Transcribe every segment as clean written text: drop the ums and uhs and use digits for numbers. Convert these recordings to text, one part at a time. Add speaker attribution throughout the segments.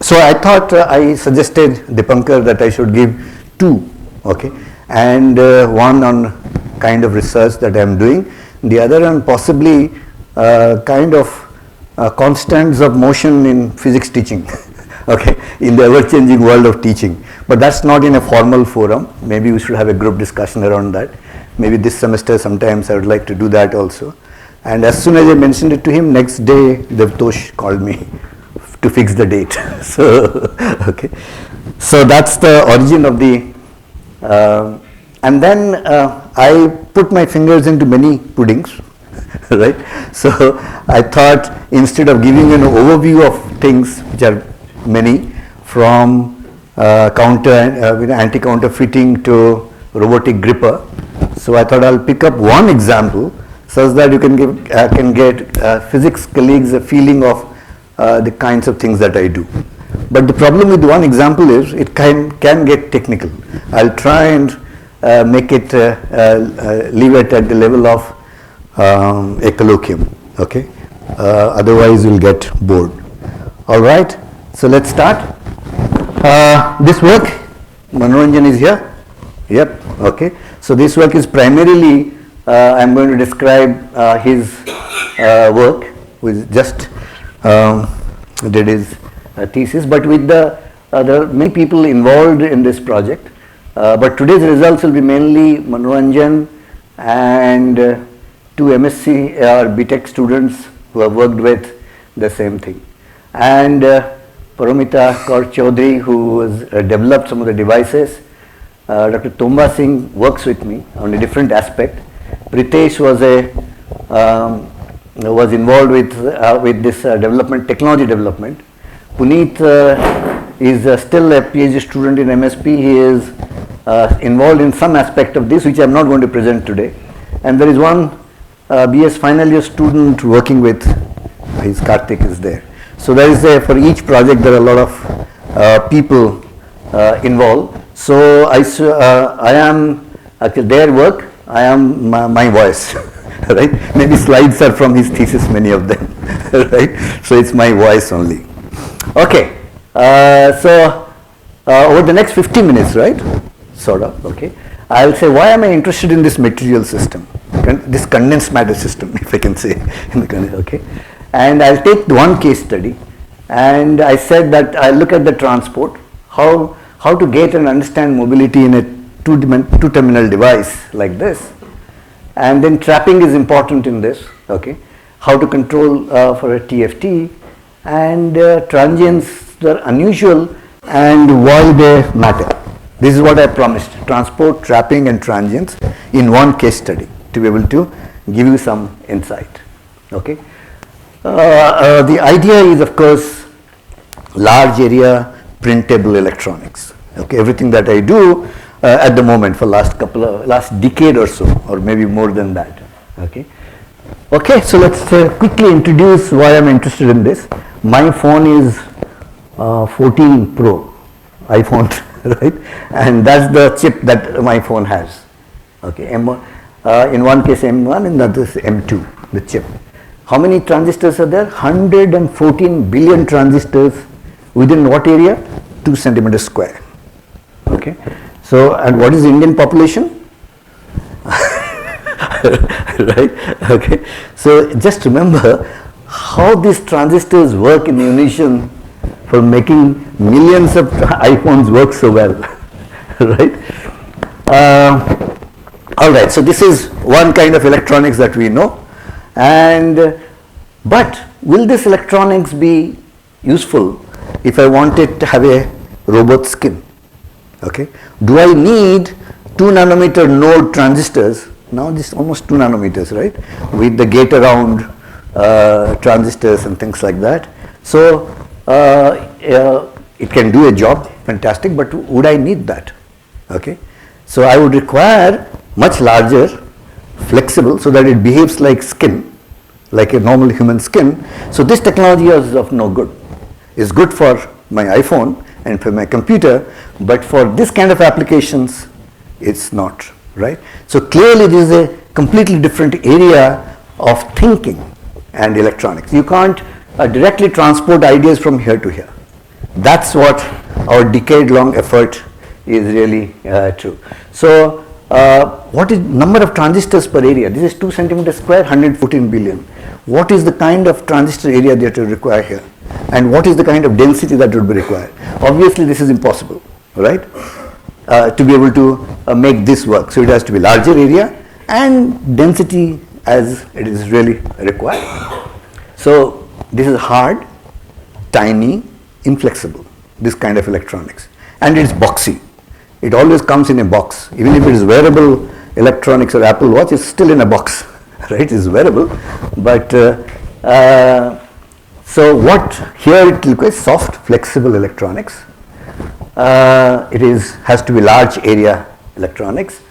Speaker 1: So I thought I suggested Dipankar that I should give two, okay, and one on kind of research that I am doing, the other on possibly kind of constants of motion in physics teaching, okay, in the ever-changing world of teaching. But that's not in a formal forum. Maybe we should have a group discussion around that. Maybe this semester sometimes I would like to do that also. And as soon as I mentioned it to him, next day Devtosh called me to fix the date. So, okay. So that's the origin of the, and then I put my fingers into many puddings, right? So I thought instead of giving an overview of things, which are many, from anti-counterfeiting to robotic gripper, so I thought I'll pick up one example such that you can get physics colleagues a feeling of the kinds of things that I do. But the problem with one example is it can get technical. I'll try and make it, leave it at the level of a colloquium, okay? Otherwise you'll get bored. All right, so let's start. This work, Manoranjan is here? Yep, okay. So this work is primarily, I'm going to describe his work, with just did his thesis, but with there are many people involved in this project. But today's results will be mainly Manoranjan and two MSc or BTech students who have worked with the same thing. And Paramita Kaur Chaudhary, who has developed some of the devices. Dr. Tomba Singh works with me on a different aspect. Pritesh was involved with this technology development. Puneet is still a PhD student in MSP. He is involved in some aspect of this, which I am not going to present today. And there is one BS final year student working with, his Karthik is there. So there is for each project there are a lot of people involved. So I am their work, I am my voice, right? Maybe slides are from his thesis, many of them, right? So it's my voice only. Okay, so over the next 50 minutes, right? Sort of, okay. I'll say why am I interested in this material system, this condensed matter system, if I can say, okay. And I'll take one case study, and I said that I'll look at the transport, how to get and understand mobility in a two-terminal device like this, and then trapping is important in this, okay. How to control for a TFT, and transients are unusual and why they matter. This is what I promised: transport, trapping, and transients in one case study to be able to give you some insight, okay. The idea is, of course, large area printable electronics. Okay, everything that I do at the moment for last decade or so, or maybe more than that. Okay. Okay, so let's quickly introduce why I'm interested in this. My phone is 14 Pro, iPhone, right? And that's the chip that my phone has. Okay, M1, in one case M1, in the other M2, the chip. How many transistors are there? 114 billion transistors within what area? 2 centimeters square. Okay. So, and what is the Indian population? Right? Okay. So, just remember how these transistors work in unison for making millions of iPhones work so well. Right? All right. So, this is one kind of electronics that we know. And but will this electronics be useful if I wanted to have a robot skin? Okay, do I need 2 nanometer node transistors? Now this is almost 2 nanometers, right? With the gate around transistors and things like that. So it can do a job, fantastic. But would I need that? Okay, so I would require much larger, flexible, so that it behaves like skin, like a normal human skin. So this technology is of no good. It's good for my iPhone and for my computer, but for this kind of applications, it's not, right? So clearly this is a completely different area of thinking and electronics. You can't directly transport ideas from here to here. That's what our decade-long effort is really true. So, what is number of transistors per area? This is 2 centimeters square, 114 billion. What is the kind of transistor area that you require here? And what is the kind of density that would be required? Obviously, this is impossible, right? To be able to make this work. So, it has to be larger area and density as it is really required. So, this is hard, tiny, inflexible, this kind of electronics. And it's boxy. It always comes in a box. Even if it is wearable electronics or Apple Watch, it's still in a box, right? It's wearable. But so what here it requires soft, flexible electronics. It has to be large area electronics,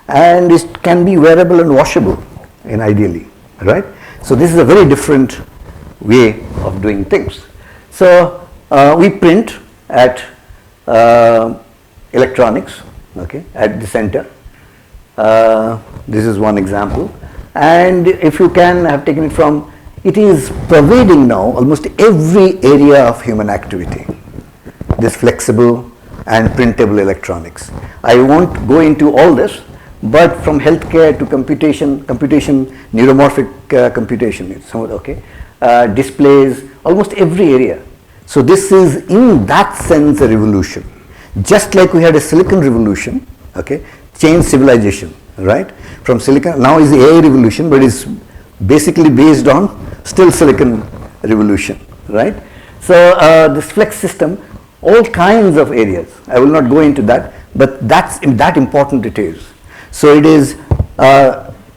Speaker 1: and it can be wearable and washable, ideally, right? So this is a very different way of doing things. So we print at electronics, okay, at the center. This is one example, and if you can have taken it from, it is pervading now almost every area of human activity, this flexible and printable electronics. I won't go into all this, but from healthcare to computation, neuromorphic computation, it's somewhat okay, displays, almost every area. So this is in that sense a revolution. Just like we had a silicon revolution, okay, changed civilization, right? From silicon, now is the AI revolution, but it's basically based on still silicon revolution, right? So this flex system, all kinds of areas. I will not go into that, but that's that important it is. So it is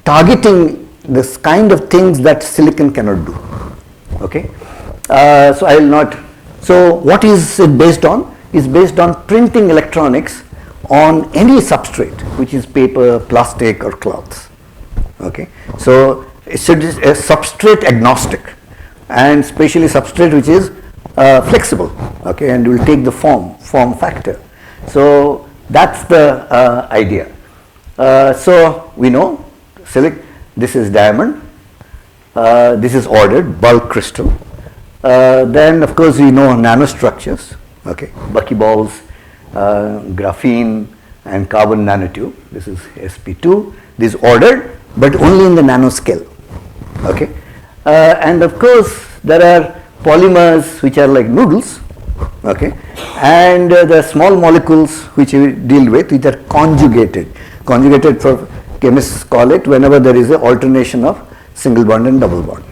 Speaker 1: targeting this kind of things that silicon cannot do. Okay, so I will not. So what is it based on? Is based on printing electronics on any substrate, which is paper, plastic, or cloth. Okay, so it's a substrate agnostic, and especially substrate which is flexible. Okay, and will take the form factor. So that's the idea. So we know this is diamond, this is ordered bulk crystal. Then of course we know nanostructures, okay, buckyballs, graphene and carbon nanotube. This is sp2. This is ordered, but only in the nanoscale. Okay, and of course there are polymers which are like noodles. Okay, and the small molecules which we deal with, which are conjugated. Conjugated, for chemists call it whenever there is an alternation of single bond and double bond.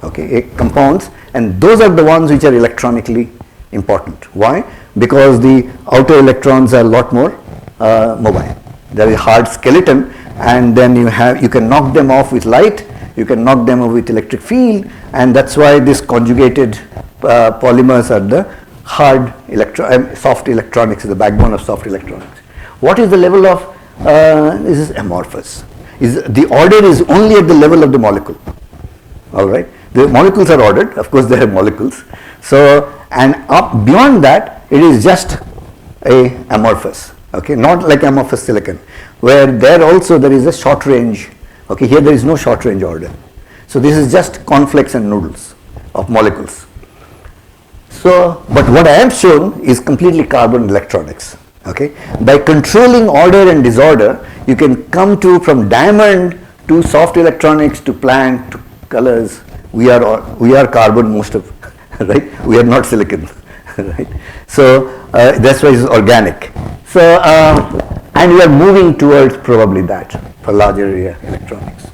Speaker 1: Okay, compounds, and those are the ones which are electronically important. Why? Because the outer electrons are a lot more mobile. There is a hard skeleton, and then you can knock them off with light, you can knock them off with electric field, and that's why this conjugated polymers are the hard soft electronics, the backbone of soft electronics. What is the level of this is amorphous. The order is only at the level of the molecule. All right, the molecules are ordered. Of course, they are molecules. So, and up beyond that, it is just a amorphous. Okay, not like amorphous silicon, where there also there is a short range. Okay, here there is no short range order. So this is just cornflakes and noodles of molecules. So, but what I have shown is completely carbon electronics. Okay, by controlling order and disorder, you can come to from diamond to soft electronics to plant to colors. We are carbon most of, right? We are not silicon, right? So that's why it's organic. So and we are moving towards probably that for larger area electronics.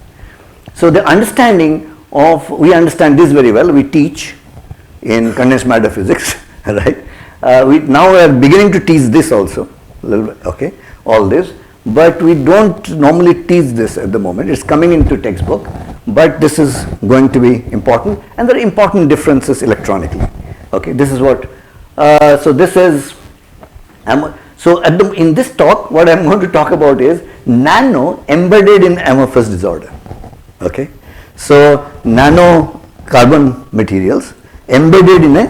Speaker 1: So the understanding of, we understand this very well. We teach in condensed matter physics, right? Now we are beginning to teach this also, a little bit, okay, all this, but we don't normally teach this at the moment. It's coming into textbook, but this is going to be important, and there are important differences electronically. Okay, this is what, so this is, so in this talk, what I'm going to talk about is nano embedded in amorphous disorder. Okay, so nano carbon materials embedded in a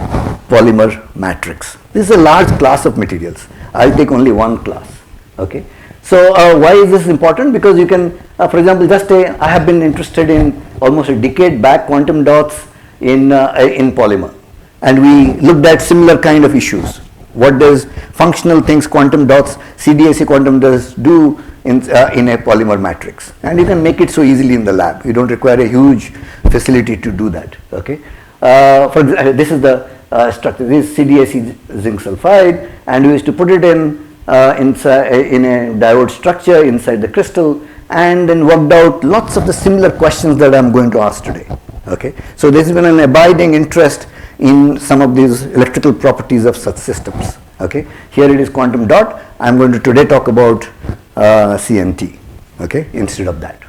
Speaker 1: polymer matrix. This is a large class of materials. I'll take only one class. Okay, so why is this important? Because you can, for example, I have been interested in almost a decade back quantum dots in polymer, and we looked at similar kind of issues. What does functional things, quantum dots, CDAC quantum dots do in a polymer matrix? And you can make it so easily in the lab. You don't require a huge facility to do that. Okay. For example, this is the structure. This is CDAC zinc sulfide, and we used to put it in a diode structure inside the crystal, and then worked out lots of the similar questions that I'm going to ask today. Okay. So this has been an abiding interest in some of these electrical properties of such systems. Okay. Here it is quantum dot. I'm going to today talk about CNT. Okay. Instead of that.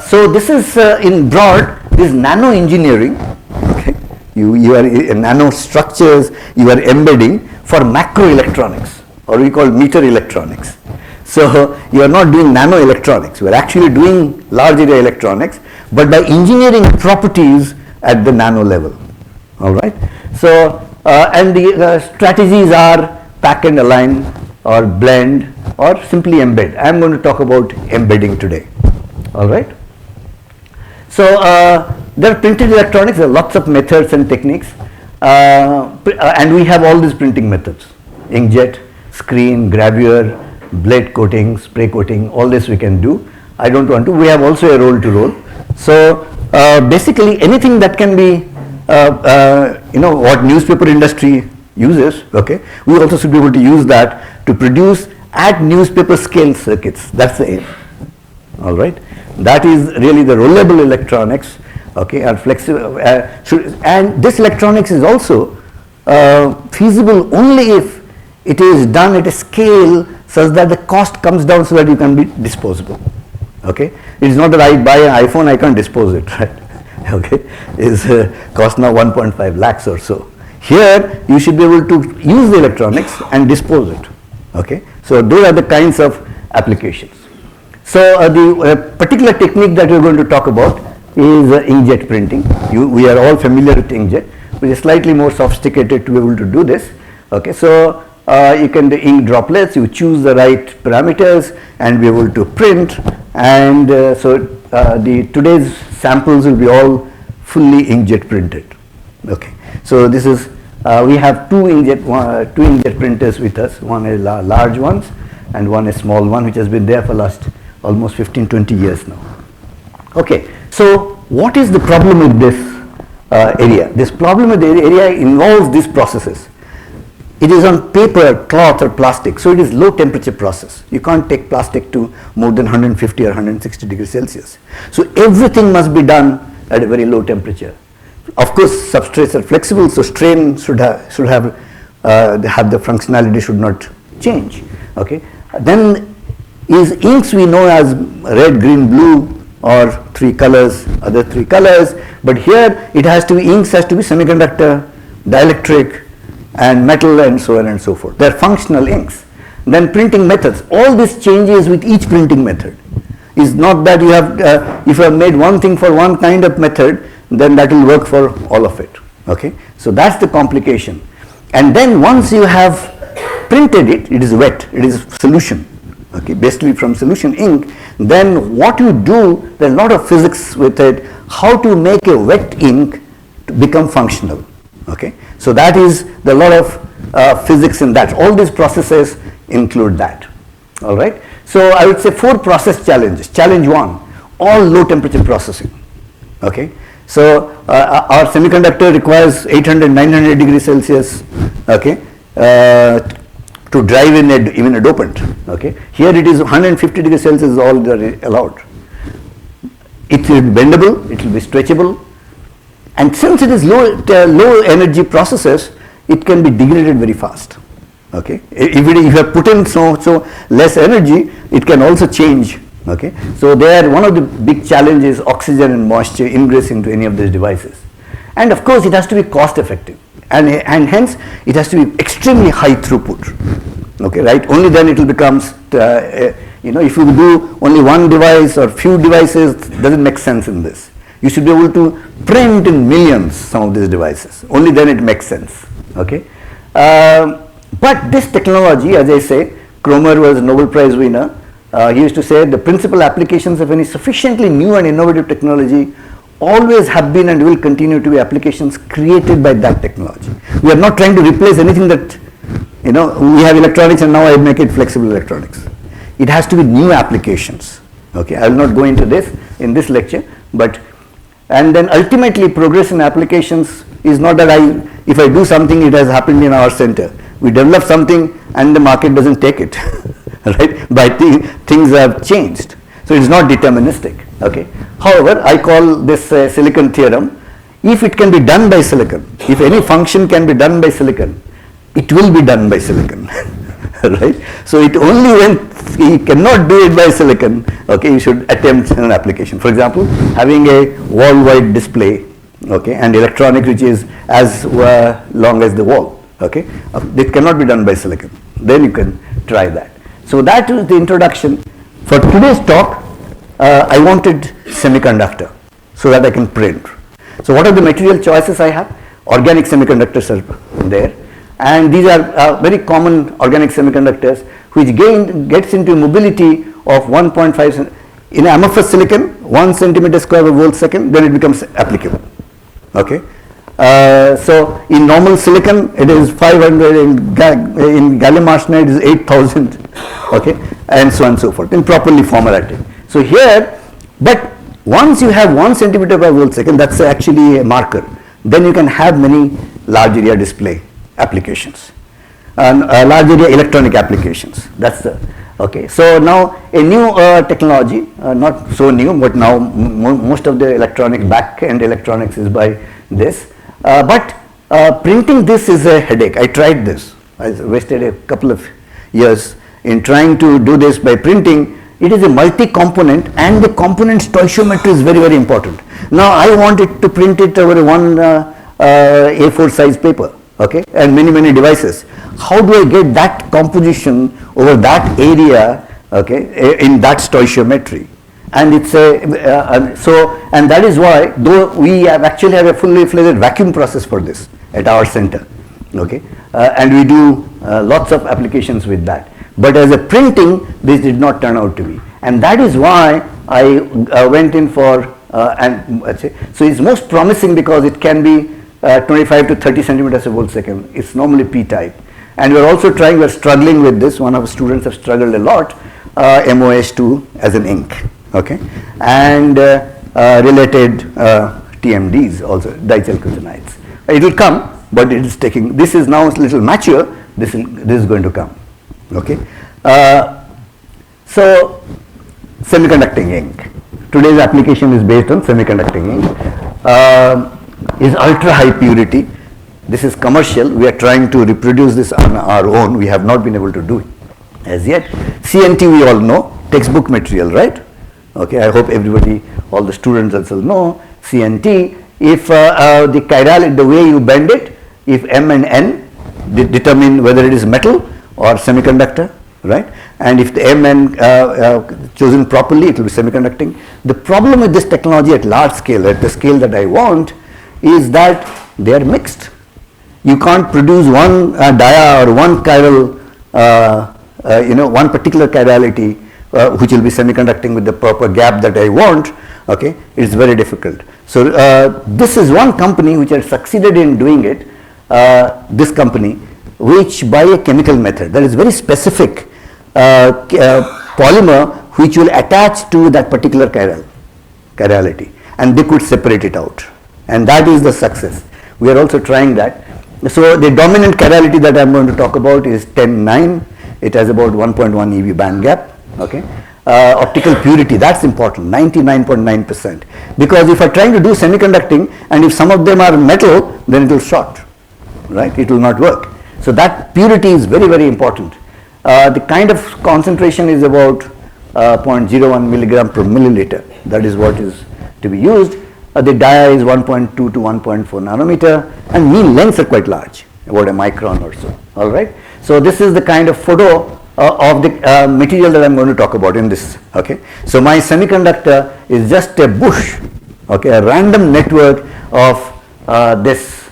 Speaker 1: So this is in broad, this nano engineering. Okay. You are nano structures you are embedding for macro electronics, or we call meter electronics. So you are not doing nano electronics, you are actually doing large area electronics, but by engineering properties at the nano level. All right. So and the strategies are pack and align, or blend, or simply embed. I am going to talk about embedding today. All right. So there are printed electronics. There are lots of methods and techniques, and we have all these printing methods: inkjet, screen, gravure, blade coating, spray coating. All this we can do. I don't want to. We have also a roll to roll. So basically, anything that can be, what newspaper industry uses. Okay, we also should be able to use that to produce at newspaper scale circuits. That's the aim. All right. That is really the rollable electronics, okay, and flexible. And this electronics is also feasible only if it is done at a scale such that the cost comes down so that you can be disposable. Okay, it is not that I buy an iPhone, I can't dispose it, right? Okay, is cost now 1.5 lakhs or so. Here you should be able to use the electronics and dispose it. Okay, so those are the kinds of applications. So the particular technique that we are going to talk about is inkjet printing. We are all familiar with inkjet, which is slightly more sophisticated to be able to do this. Okay, so you can do ink droplets. You choose the right parameters and be able to print. And today's samples will be all fully inkjet printed. Okay, so this is we have two inkjet printers with us. One is large ones, and one is small one, which has been there for last almost 15-20 years now. Okay, so what is the problem with this area? This problem with the area involves these processes. It is on paper, cloth, or plastic, so it is low temperature process. You can't take plastic to more than 150 or 160 degrees Celsius. So everything must be done at a very low temperature. Of course, substrates are flexible, so strain should have the functionality should not change. Okay, then is inks we know as red, green, blue, or three colors, other three colors, but here it has to be, inks has to be semiconductor, dielectric, and metal, and so on and so forth. They are functional inks. Then printing methods, all this changes with each printing method. Is not that you have, if you have made one thing for one kind of method, then that will work for all of it. Okay, so that's the complication. And then once you have printed it, it is wet, it is solution. Okay, basically from solution ink, then what you do, there's a lot of physics with it, how to make a wet ink to become functional. Okay, so that is the lot of physics in that. All these processes include that. All right, so I would say 4 process challenges. Challenge 1, all low temperature processing. Okay, so our semiconductor requires 800-900 degrees Celsius. Okay, to drive in even a dopant. Okay, here it is 150 degrees Celsius is all that is allowed. It will be bendable, it will be stretchable, and since it is low energy processes, it can be degraded very fast. Okay, if you have put in so less energy, it can also change. Okay, so there one of the big challenges, oxygen and moisture ingress into any of these devices, and of course it has to be cost effective. And hence it has to be extremely high throughput. Okay, right? Only then it will becomes, if you do only one device or few devices, doesn't make sense in this. You should be able to print in millions some of these devices. Only then it makes sense. Okay, but this technology, as I say, Kromer was a Nobel Prize winner. He used to say the principal applications of any sufficiently new and innovative technology always have been and will continue to be applications created by that technology. We are not trying to replace anything that, we have electronics and now I make it flexible electronics. It has to be new applications. Okay, I will not go into this in this lecture, and then ultimately progress in applications is not that if I do something, it has happened in our center. We develop something and the market doesn't take it, right? But things have changed. So it's not deterministic. Okay. However, I call this silicon theorem. If it can be done by silicon, if any function can be done by silicon, it will be done by silicon. Right? So it only when you cannot do it by silicon, okay, you should attempt an application. For example, having a wall-wide display, okay, and electronic which is as long as the wall, okay, it cannot be done by silicon. Then you can try that. So that is the introduction. For today's talk, I wanted semiconductor so that I can print. So what are the material choices I have? Organic semiconductors are there. And these are very common organic semiconductors which gets into mobility of 1.5 in amorphous silicon, 1 centimeter square per volt second, then it becomes applicable. Okay. So in normal silicon it is 500, in gallium arsenide it is 8000, okay, and so on and so forth, in properly formatted. So here, but once you have 1 centimeter per volt second, that's actually a marker. Then you can have many large area display applications and large area electronic applications. That's the okay. So now a new technology, not so new, but now most of the electronic back end electronics is by this. But printing this is a headache. I tried this. I wasted a couple of years in trying to do this by printing. It is a multi-component and the component stoichiometry is very, very important. Now I wanted to print it over one A4 size paper. Okay, and many devices. How do I get that composition over that area, okay, in that stoichiometry? And it's and that is why, though we actually have a fully fledged vacuum process for this at our center, okay, and we do lots of applications with that. But as a printing, this did not turn out to be, and that is why I went in for so it's most promising because it can be 25 to 30 centimeters per volt second. It's normally p-type, and we're also we're struggling with this. One of the students have struggled a lot, MOS2 as an ink, okay, and related TMDs also, dichalcosanides. It will come, but it is taking. This is now a little mature. This is going to come, okay. So semiconducting ink. Today's application is based on semiconducting ink. Is ultra high purity. This is commercial. We are trying to reproduce this on our own. We have not been able to do it as yet. CNT we all know, textbook material, right? Okay, I hope everybody, all the students also know CNT. If the chirality, the way you bend it, if M and N determine whether it is metal or semiconductor, right? And if the M and chosen properly, it will be semiconducting. The problem with this technology at large scale, at the scale that I want, is that they are mixed. You can't produce one dia or one chiral, one particular chirality which will be semiconducting with the proper gap that I want. Okay, it's very difficult. So this is one company which has succeeded in doing it. This company, which by a chemical method, that is very specific polymer which will attach to that particular chirality, and they could separate it out. And that is the success. We are also trying that. So the dominant chirality that I am going to talk about is 10-9. It has about 1.1 eV band gap. Okay. Optical purity, that's important, 99.9%. Because if I are trying to do semiconducting and if some of them are metal, then it will short, right? It will not work. So that purity is very, very important. The kind of concentration is about 0.01 milligram per milliliter. That is what is to be used. The dia is 1.2 to 1.4 nanometer, and mean lengths are quite large, about a micron or so. All right. So this is the kind of photo of the material that I'm going to talk about in this. Okay. So my semiconductor is just a bush, okay, a random network of this.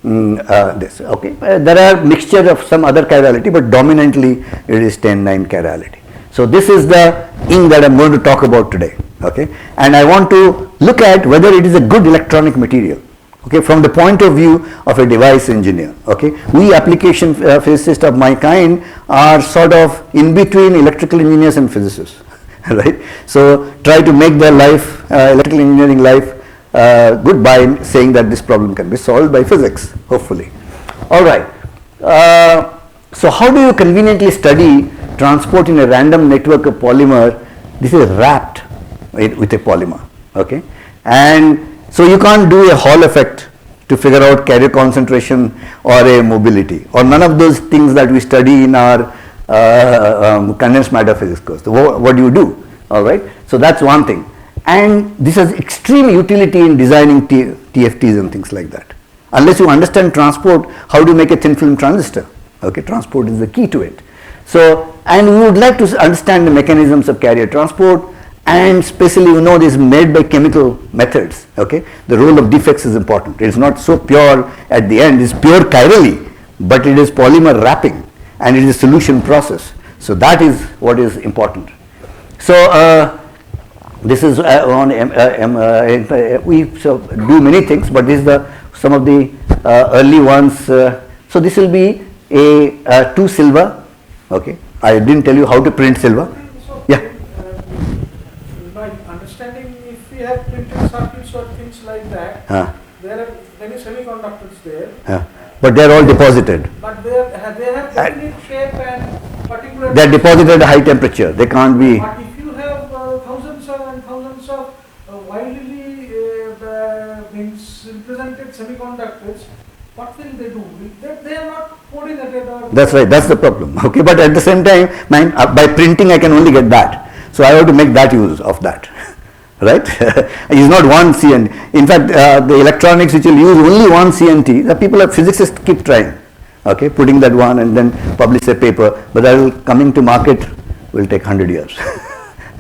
Speaker 1: Okay. There are mixture of some other chirality, but dominantly it is 10-9 chirality. So this is the ink that I'm going to talk about today. Okay, and I want to look at whether it is a good electronic material. Okay, from the point of view of a device engineer. Okay, we application physicists of my kind are sort of in between electrical engineers and physicists, right? So try to make their life, electrical engineering life, good by saying that this problem can be solved by physics, hopefully. All right. So how do you conveniently study transport in a random network of polymer? This is wrapped with a polymer. Okay, and so you can't do a Hall effect to figure out carrier concentration or a mobility, or none of those things that we study in our condensed matter physics course. What do you do? All right. So that's one thing, and this has extreme utility in designing TFTs and things like that. Unless you understand transport, how do you make a thin film transistor? Okay, transport is the key to it. So, and we would like to understand the mechanisms of carrier transport, and especially this is made by chemical methods. Okay, the role of defects is important. It is not so pure at the end. It is pure chirally, but it is polymer wrapping, and it is a solution process. So that is what is important. So this is on we do many things, but this is some of the early ones. So this will be a 2 silver. Okay, I didn't tell you how to print silver.
Speaker 2: So,
Speaker 1: Yeah.
Speaker 2: My understanding, if we have printed circuits or things like that, there are many semiconductors there.
Speaker 1: But they are all deposited.
Speaker 2: But they have definite shape and particular.
Speaker 1: They are deposited at high temperature. They can't be.
Speaker 2: But if you have thousands and thousands of widely means represented semiconductors, what will they do? They are not coordinated.
Speaker 1: That's right. That's the problem. Okay, but at the same time, by printing, I can only get that. So I have to make that use of that, right? It's not one CNT. In fact, the electronics which will use only one CNT, the people, physicists keep trying, okay, putting that one and then publish a paper, but that will coming to market will take 100 years,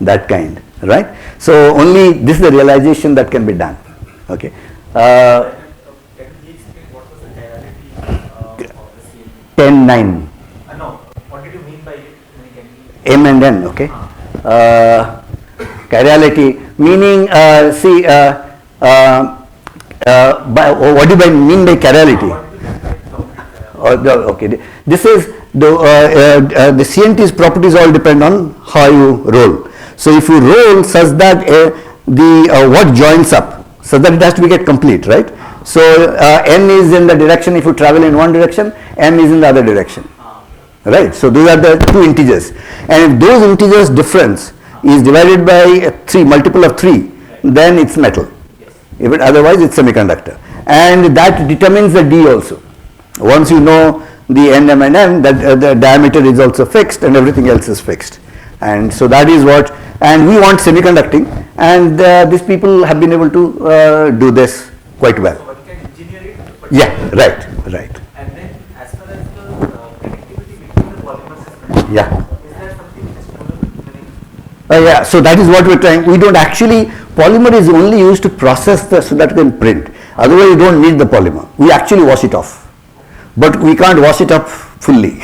Speaker 1: that kind, right? So only this is the realization that can be done, okay.
Speaker 3: Can you explain what was the chirality of the CNT?
Speaker 1: 10-9.
Speaker 3: No, what did you mean by it?
Speaker 1: M and N, okay. Chirality, meaning, what do you mean by chirality? Okay, this is the CNT's properties all depend on how you roll. So if you roll such that what joins up, so that it has to get complete, right? So N is in the direction, if you travel in one direction, M is in the other direction. Right, so those are the two integers, and if those integers difference is divided by 3, multiple of 3, then it's metal. If it, otherwise it's semiconductor, and that determines the D also. Once you know the N, M and N, that the diameter is also fixed and everything else is fixed, and so that is what, and we want semiconducting, and these people have been able to do this quite well.
Speaker 3: So one can engineer it?
Speaker 1: Yeah, right.
Speaker 3: And then as far as the connectivity between the polymers is concerned,
Speaker 1: Yeah.
Speaker 3: is there something which is proven?
Speaker 1: Yeah, so that is what we're trying. We don't actually, polymer is only used to process so that we can print. Otherwise you don't need the polymer. We actually wash it off. But we can't wash it up fully.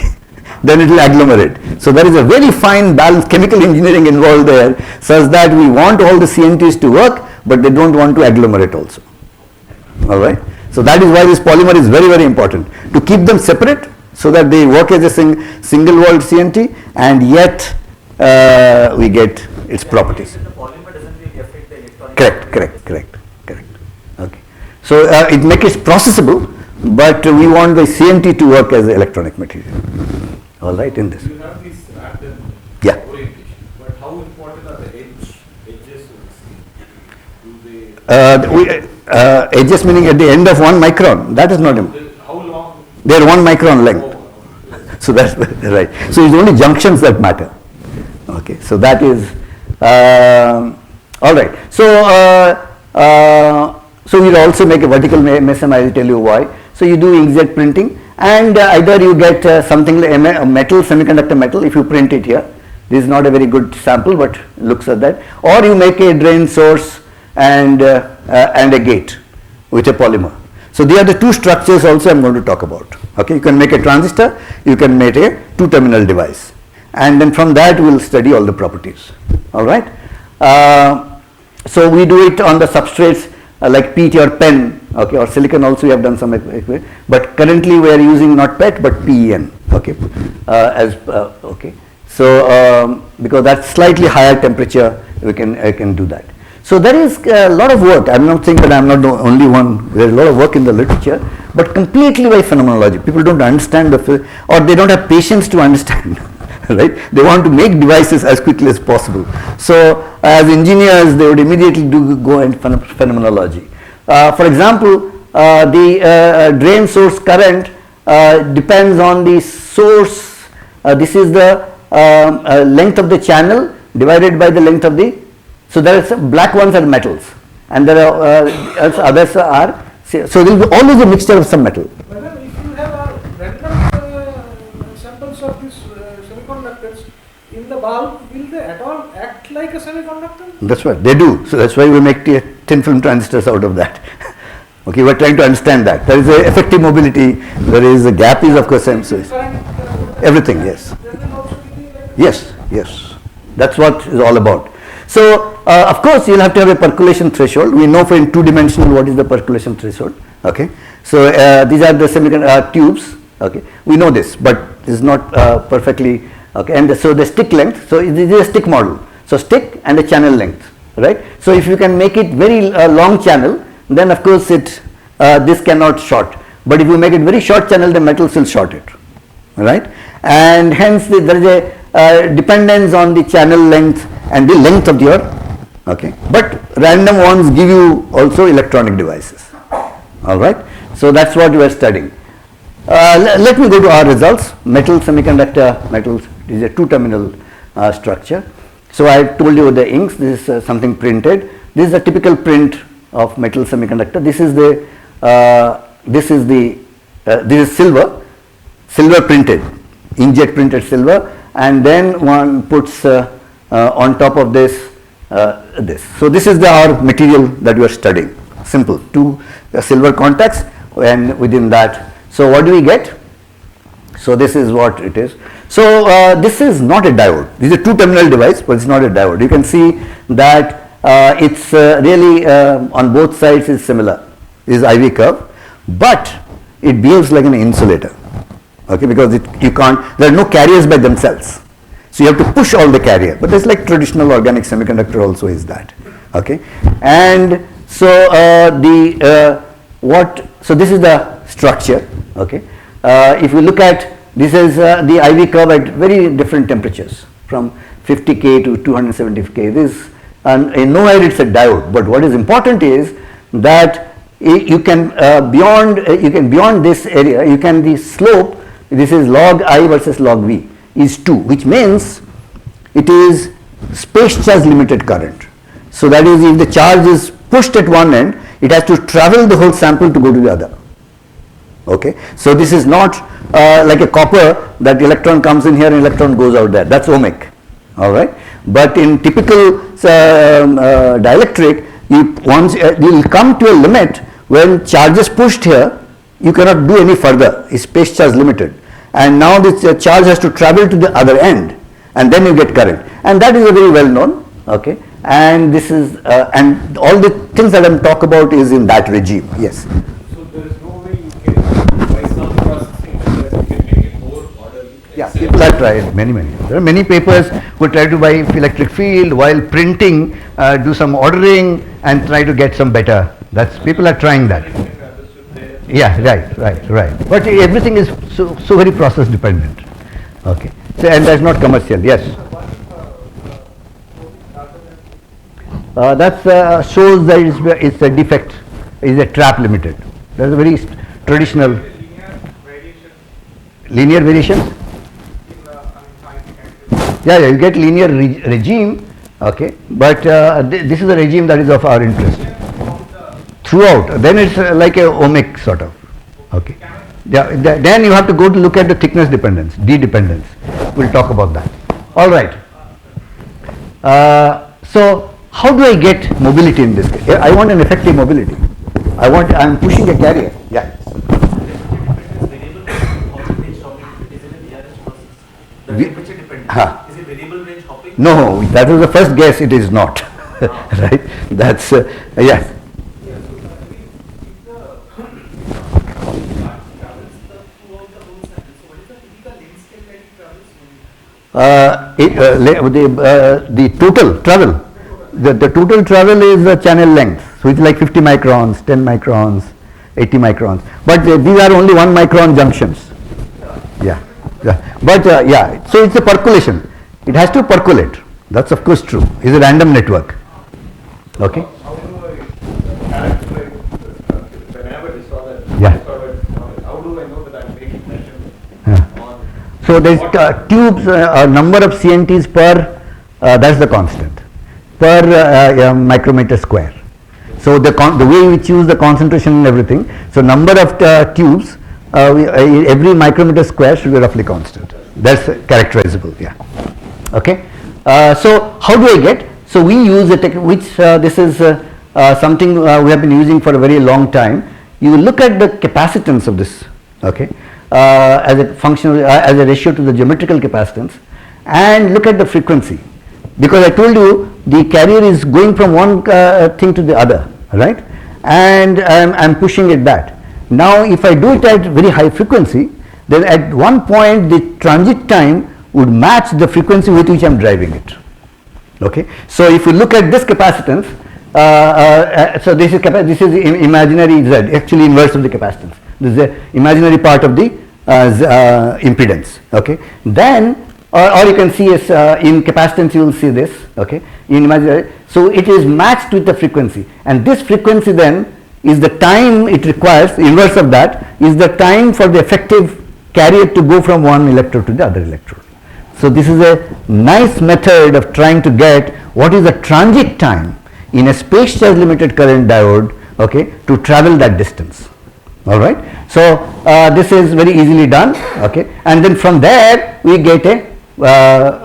Speaker 1: Then it will agglomerate. So there is a very fine balance, chemical engineering involved there, such that we want all the CNTs to work, but they don't want to agglomerate also. All right. So that is why this polymer is very, very important. To keep them separate so that they work as a single walled CNT, and yet we get its properties.
Speaker 3: The polymer doesn't really affect the electronic.
Speaker 1: Correct. Okay. So it makes it processable, but we want the CNT to work as an electronic material. All right, in this.
Speaker 4: You have this random orientation, but how important are the edges of the scene? Do they?
Speaker 1: Edges meaning at the end of 1 micron. That is not important.
Speaker 4: How long?
Speaker 1: They are 1 micron length. So that's right. So it's only junctions that matter. Okay. So that is all right. So we'll also make a vertical mesom. I will tell you why. So you do inkjet printing, and either you get something like a metal, semiconductor metal, if you print it here. This is not a very good sample, but looks at that. Or you make a drain source and a gate with a polymer. So these are the two structures also I'm going to talk about. Okay, you can make a transistor, you can make a 2-terminal device, and then from that we will study all the properties. All right. So we do it on the substrates like PET or PEN, okay, or silicon also we have done some, but currently we are using not PET but PEN, okay, okay. So because that's slightly higher temperature, we can do that. So there is a lot of work. I'm not saying that I'm not the only one. There's a lot of work in the literature, but completely by phenomenology. People don't understand or they don't have patience to understand. Right? They want to make devices as quickly as possible. So as engineers, they would immediately go into phenomenology. For example, the drain source current depends on the source. This is the length of the channel divided by the length of the. So there are black ones are metals, and there are others are. So there will be always a mixture of some metal.
Speaker 2: Madam, if you have a random samples of these semiconductors in the bulb, will they at all act like a semiconductor?
Speaker 1: That's right, they do. So that's why we make thin film transistors out of that. Okay, we are trying to understand that. There is a effective mobility, there is a gap is of course same size. Everything, yes. Yes, yes. That's what is all about. So of course you'll have to have a percolation threshold. We know for in 2-dimensional what is the percolation threshold. Okay. So these are the semiconductor tubes. Okay. We know this, but it's not perfectly okay. And so the stick length. So this is a stick model. So stick and a channel length, right? So if you can make it very long channel, then of course this cannot short. But if you make it very short channel, the metals will short it, right? And hence there is a dependence on the channel length and the length of your, okay. But random ones give you also electronic devices. All right. So that's what we are studying. Let me go to our results. Metal semiconductor metals is a 2-terminal structure. So I told you the inks. This is something printed. This is a typical print of metal semiconductor. This is silver printed, inkjet printed silver, and then one puts on top of this this. So this is our material that we are studying. Simple, 2 silver contacts, and within that. So what do we get? So this is what it is. So this is not a diode. This is a 2-terminal device, but it's not a diode. You can see that it's really on both sides is similar. This is IV curve, but it behaves like an insulator. Okay, because you can't. There are no carriers by themselves. So you have to push all the carrier, but it's like traditional organic semiconductor also is that. Okay, and so so this is the structure. Okay, if you look at this is the IV curve at very different temperatures from 50K to 270K. This in nowhere it's a diode, but what is important is that you can beyond this area you can the slope. This is log I versus log V is 2, which means it is space charge limited current. So that is, if the charge is pushed at one end, it has to travel the whole sample to go to the other. Okay, so this is not like a copper that electron comes in here and electron goes out there. That's ohmic. All right, but in typical dielectric, you will come to a limit when charge is pushed here. You cannot do any further. It's space charge limited, and now this charge has to travel to the other end, and then you get current, and that is a very well known. Okay, and this is and all the things that I'm talk about is in that regime. Yes.
Speaker 4: So there is no way you can, by some processing, that you can make it more orderly.
Speaker 1: Yeah, people have tried many. There are many papers who try to buy electric field while printing, do some ordering, and try to get some better. That's people are trying that. Yeah, right. But everything is so very process dependent. Okay. So, and that's not commercial. Yes. That shows that it's a defect, is a trap limited. That's a very traditional. Linear variation. Yeah, you get linear regime. Okay, but this is a regime that is of our interest. Throughout, then it's like a ohmic sort of. Okay. Yeah, then you have to go to look at the thickness dependence, D dependence. We'll talk about that. All right. So how do I get mobility in this case? I want an effective mobility. I'm pushing a carrier. Yeah.
Speaker 3: temperature dependent. Is it variable range hopping?
Speaker 1: No, that was the first guess. It is not. Right? That's yes.
Speaker 4: Yeah, so if the travels throughout the whole cycle, so what is the typical length scale that it travels?
Speaker 1: The total travel. The total travel is the channel length. So it's like 50 microns, 10 microns, 80 microns. But these are only 1 micron junctions. Yeah. But yeah, so it's a percolation. It has to percolate. That's of course true. It's a random network. Okay.
Speaker 4: How do I characterize whenever I saw that?
Speaker 1: Yeah.
Speaker 4: How do I know that I'm making measurements
Speaker 1: Yeah.
Speaker 4: on?
Speaker 1: So there's tubes, number of CNTs per, that's the constant, per micrometer square. So the way we choose the concentration and everything, so number of tubes, every micrometer square should be roughly constant. That's characterizable, yeah. Okay. So how do I get? So we use a technique which this is something we have been using for a very long time. You look at the capacitance of this, okay, as a function, as a ratio to the geometrical capacitance, and look at the frequency, because I told you the carrier is going from one thing to the other, right, and I'm pushing it back. Now if I do it at very high frequency, then at one point the transit time would match the frequency with which I'm driving it. Okay, so if you look at this capacitance, so this is imaginary Z, actually inverse of the capacitance. This is the imaginary part of the impedance. Okay, then or you can see as in capacitance you will see this. Okay, in imaginary, so it is matched with the frequency, and this frequency then is the time it requires. The inverse of that is the time for the effective carrier to go from one electrode to the other electrode. So this is a nice method of trying to get what is the transit time in a space charge limited current diode, okay, to travel that distance. All right. So this is very easily done. Okay, and then from there we get a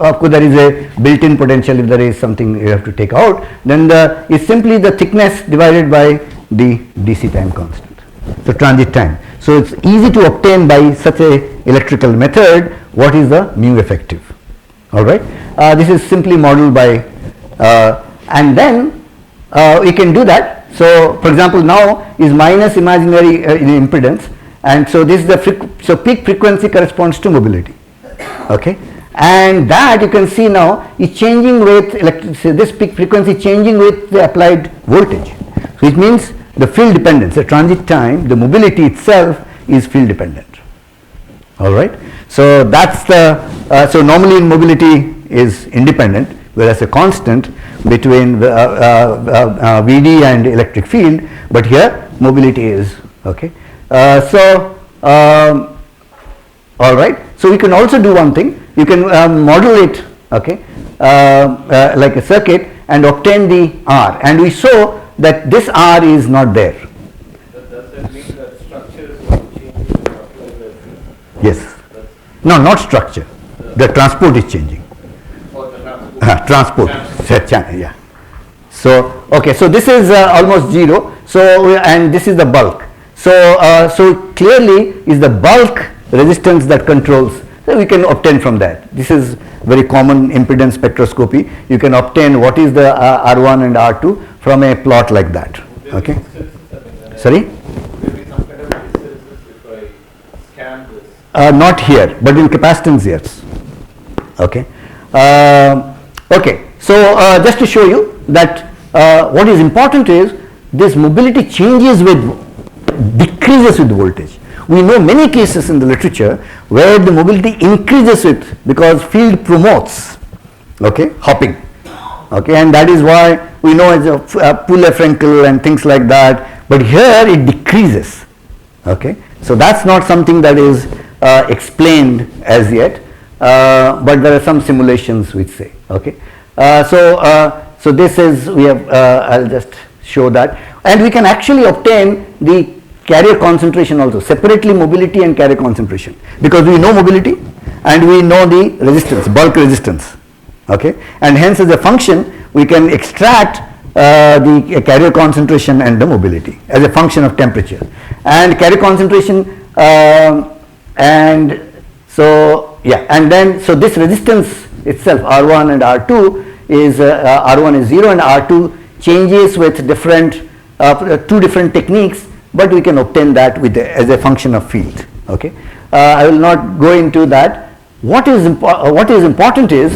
Speaker 1: of course there is a built-in potential. If there is something you have to take out, then is simply the thickness divided by the DC time constant. So transit time. So it's easy to obtain by such a electrical method what is the mu effective. All right. This is simply modeled by and then we can do that. So for example, now is minus imaginary impedance, and so this is the so peak frequency corresponds to mobility. Okay, and that you can see now is changing with this peak frequency changing with the applied voltage. So it means the field dependence, the transit time, the mobility itself is field dependent. All right. So that's the so normally mobility is independent, whereas a constant between Vd and electric field, but here mobility is okay. All right. So we can also do one thing. You can model it, okay, like a circuit, and obtain the R, and we saw that this R is not there.
Speaker 4: Does that mean that structure is going to change in the applied?
Speaker 1: Yes. No, not structure. The transport is changing.
Speaker 4: Or the transport?
Speaker 1: Transport. Yeah. So okay. So this is almost zero. So and this is the bulk. So so clearly is the bulk resistance that controls. So we can obtain from that. This is very common impedance spectroscopy. You can obtain what is the R1 and R2 from a plot like that. Okay. Sorry.
Speaker 4: Maybe some kind of hysteresis if I scan this.
Speaker 1: Not here, but in capacitance, yes. Okay. Okay. So just to show you that what is important is this mobility changes with decreases with voltage. We know many cases in the literature where the mobility increases with because field promotes, okay, hopping, okay, and that is why we know it's a Pula-Frenkel and things like that. But here it decreases, okay. So that's not something that is explained as yet, but there are some simulations which say, okay. So this is we have. I'll just show that, and we can actually obtain the carrier concentration also, separately mobility and carrier concentration, because we know mobility and we know the resistance, bulk resistance, okay, and hence as a function we can extract the carrier concentration and the mobility as a function of temperature and carrier concentration, and so yeah, and then so this resistance itself, R1 and R2 is R1 is 0 and R2 changes with different two different techniques, but we can obtain that with as a function of field. Okay, I will not go into that. What is important is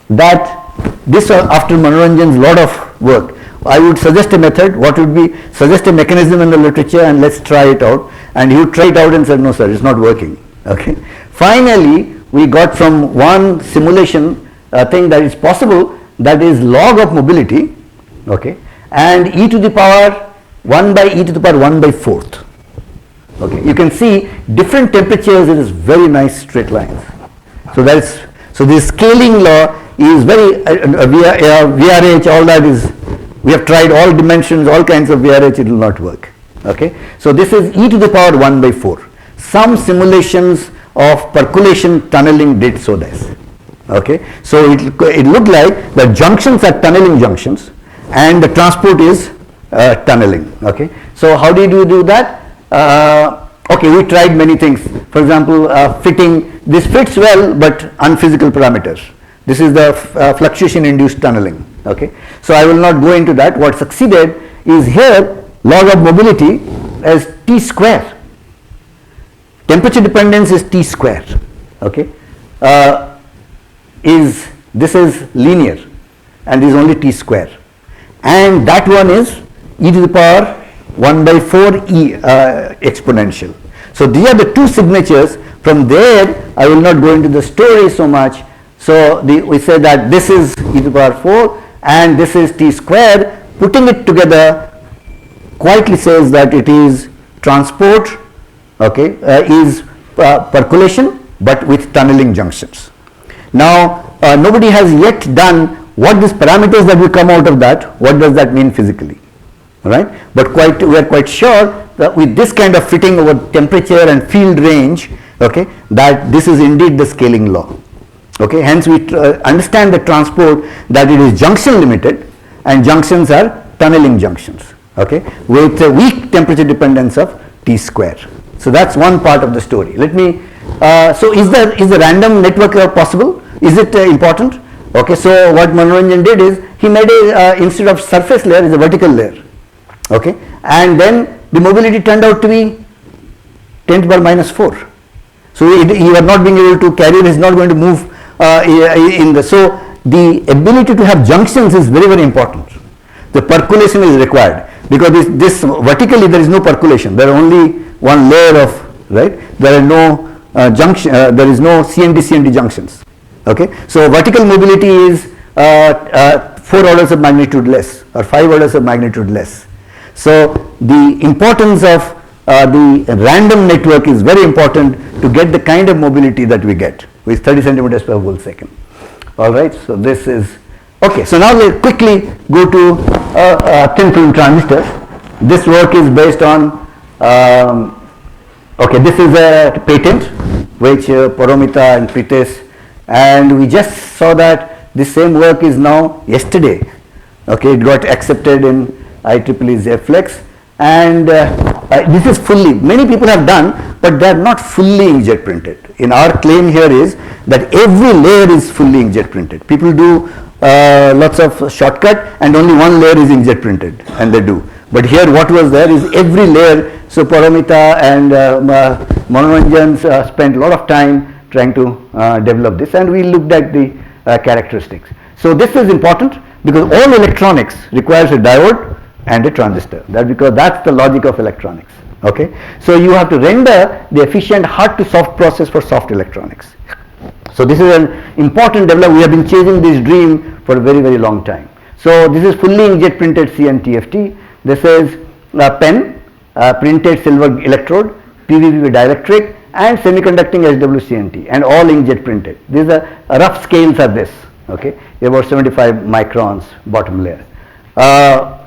Speaker 1: that this after Manoranjan's lot of work, I would suggest a method. What would be, suggest a mechanism in the literature and let's try it out. And he would try it out and said, no sir, it's not working. Okay. Finally, we got from one simulation thing that is possible, that is log of mobility, okay, and e to the power 1 by e to the power 1 by 4th. Okay. You can see different temperatures, it is very nice straight lines. So that is, so this scaling law is very, VRH, all that is, we have tried all dimensions, all kinds of VRH, it will not work. Okay. So this is e to the power 1 by 4. Some simulations of percolation tunneling did so this. Okay. So it looked like the junctions are tunneling junctions and the transport is tunneling. Okay. So how did we do that? Okay, we tried many things. For example, fitting, this fits well but unphysical parameters. This is the fluctuation induced tunneling. Okay. So I will not go into that. What succeeded is here log of mobility as T square. Temperature dependence is T square. Okay. This is linear and this is only T square. And that one is e to the power 1 by 4 e exponential. So these are the two signatures. From there I will not go into the story so much. So we say that this is e to the power 4 and this is T square. Putting it together quietly says that it is transport, okay, is percolation but with tunneling junctions. Now nobody has yet done what these parameters that will come out of that, what does that mean physically, right? But we are quite sure that with this kind of fitting over temperature and field range, okay, that this is indeed the scaling law. Okay, hence we understand the transport that it is junction limited and junctions are tunneling junctions, okay, with a weak temperature dependence of T square. So that's one part of the story. Let me, so is the random network possible? Is it important? Okay, so what Manoranjan did is he made a, instead of surface layer is a vertical layer, okay, and then the mobility turned out to be 10 to the power minus 4. So you are not being able to, carrier is not going to move in the, so the ability to have junctions is very, very important. The percolation is required because this vertically there is no percolation, there are only one layer of, right, there are no there is no CNT junctions. Okay, so vertical mobility is 4 orders of magnitude less or 5 orders of magnitude less. So the importance of the random network is very important to get the kind of mobility that we get with 30 centimeters per whole second. All right, so this is okay. So now we'll quickly go to thin film transistors. This work is based on okay, this is a patent which Paramita and Pritesh, and we just saw that this same work is now yesterday, okay, it got accepted in IEEE ZFlex, and this is fully, many people have done, but they are not fully inkjet printed. In our claim here is that every layer is fully inkjet printed. People do lots of shortcut and only one layer is inkjet printed, and they do. But here what was there is every layer. So Paramita and Manoranjan spent a lot of time trying to develop this, and we looked at the characteristics. So this is important because all electronics requires a diode and a transistor. That because that's the logic of electronics. Okay, so you have to render the efficient hard to soft process for soft electronics. So this is an important development. We have been chasing this dream for a very, very long time. So this is fully inkjet printed CNTFT. This is pen, printed silver electrode, PVB dielectric, and semiconducting SWCNT, and all inkjet printed. These are rough scales are this. Okay, about 75 microns bottom layer. The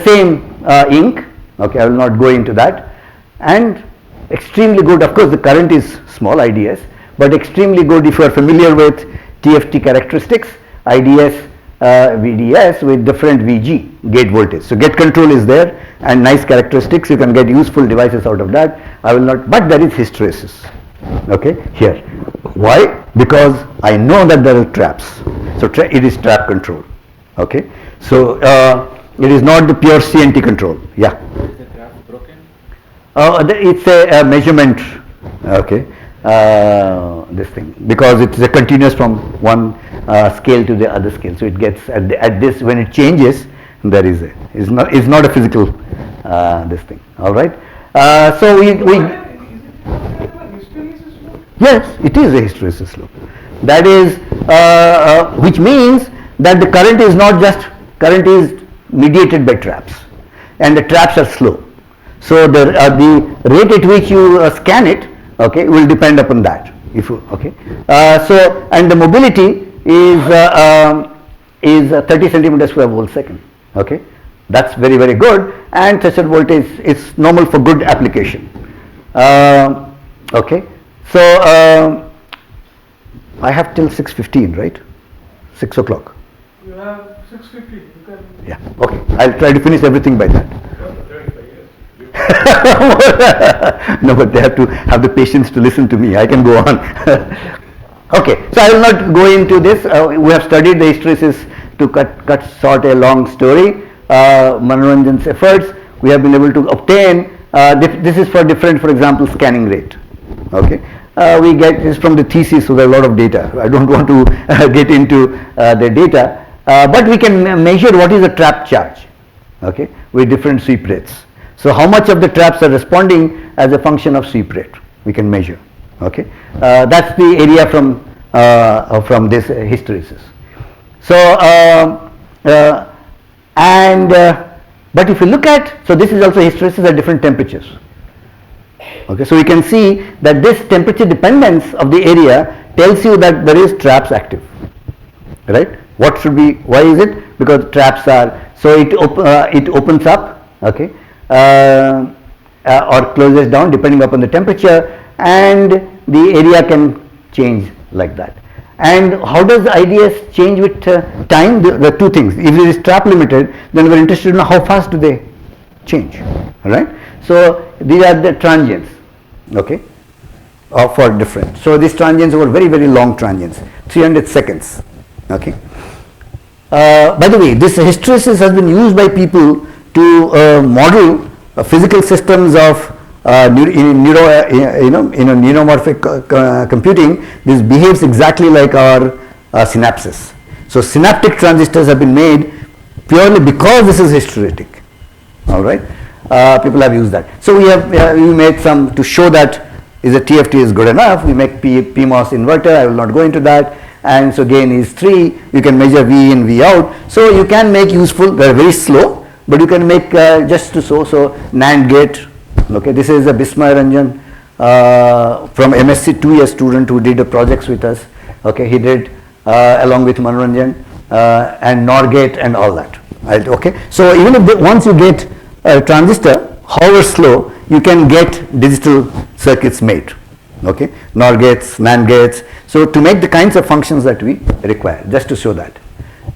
Speaker 1: same ink. Okay, I will not go into that, and extremely good. Of course, the current is small, IDS, but extremely good if you are familiar with TFT characteristics, IDS, VDS with different VG gate voltage. So gate control is there and nice characteristics. You can get useful devices out of that. I will not, but there is hysteresis. Okay, here. Why? Because I know that there are traps. So it is trap control. Okay, so it is not the pure CNT control. Yeah.
Speaker 4: Is the graph broken?
Speaker 1: It's a measurement. Okay, this thing, because it's a continuous from one scale to the other scale. So it gets at this, when it changes, there is a, it's not a physical this thing. All right. So we yes, it is a hysteresis loop. That is, which means that the current is not just, current is mediated by traps, and the traps are slow. So the rate at which you scan it, okay, will depend upon that. If you, okay, so, and the mobility is 30 centimeters per volt second. Okay, that's very, very good, and threshold voltage is normal for good application. Okay, so I have till 6:15, right? 6 o'clock.
Speaker 2: You have 6:50. You can.
Speaker 1: Yeah. Okay. I'll try to finish everything by that. No, but they have to have the patience to listen to me. I can go on. Okay. So I will not go into this. We have studied the hysteresis to cut short a long story. Manoranjan's efforts, we have been able to obtain. This is for different, for example, scanning rate. Okay. We get this from the thesis, so there are a lot of data. I don't want to get into the data, but we can measure what is the trap charge, okay, with different sweep rates. So how much of the traps are responding as a function of sweep rate, we can measure. Okay, that's the area from this hysteresis. So but if you look at, so this is also hysteresis at different temperatures. Okay, so we can see that this temperature dependence of the area tells you that there is traps active, right? What should be, why is it? Because traps are, so it opens up, okay, or closes down depending upon the temperature, and the area can change like that. And how does the IDS change with time? The two things. If it is trap limited, then we are interested in how fast do they change, all right? So these are the transients, okay, for different. So these transients were very, very long transients, 300 seconds, okay. By the way, this hysteresis has been used by people to model physical systems of neuromorphic computing. This behaves exactly like our synapses. So synaptic transistors have been made purely because this is hysteretic, all right. People have used that. So we made some to show that is a TFT is good enough. We make PMOS inverter. I will not go into that. And so gain is 3. You can measure V in, V out. So you can make useful. They are very slow, but you can make just to so NAND gate. Okay, this is a Bismay Ranjan from MSc 2-year student who did the projects with us. Okay, he did along with Manoranjan and NOR gate and all that. Right, okay, so even if once you get a transistor, however slow, you can get digital circuits made, okay, NOR gates, NAND gates, so to make the kinds of functions that we require, just to show that.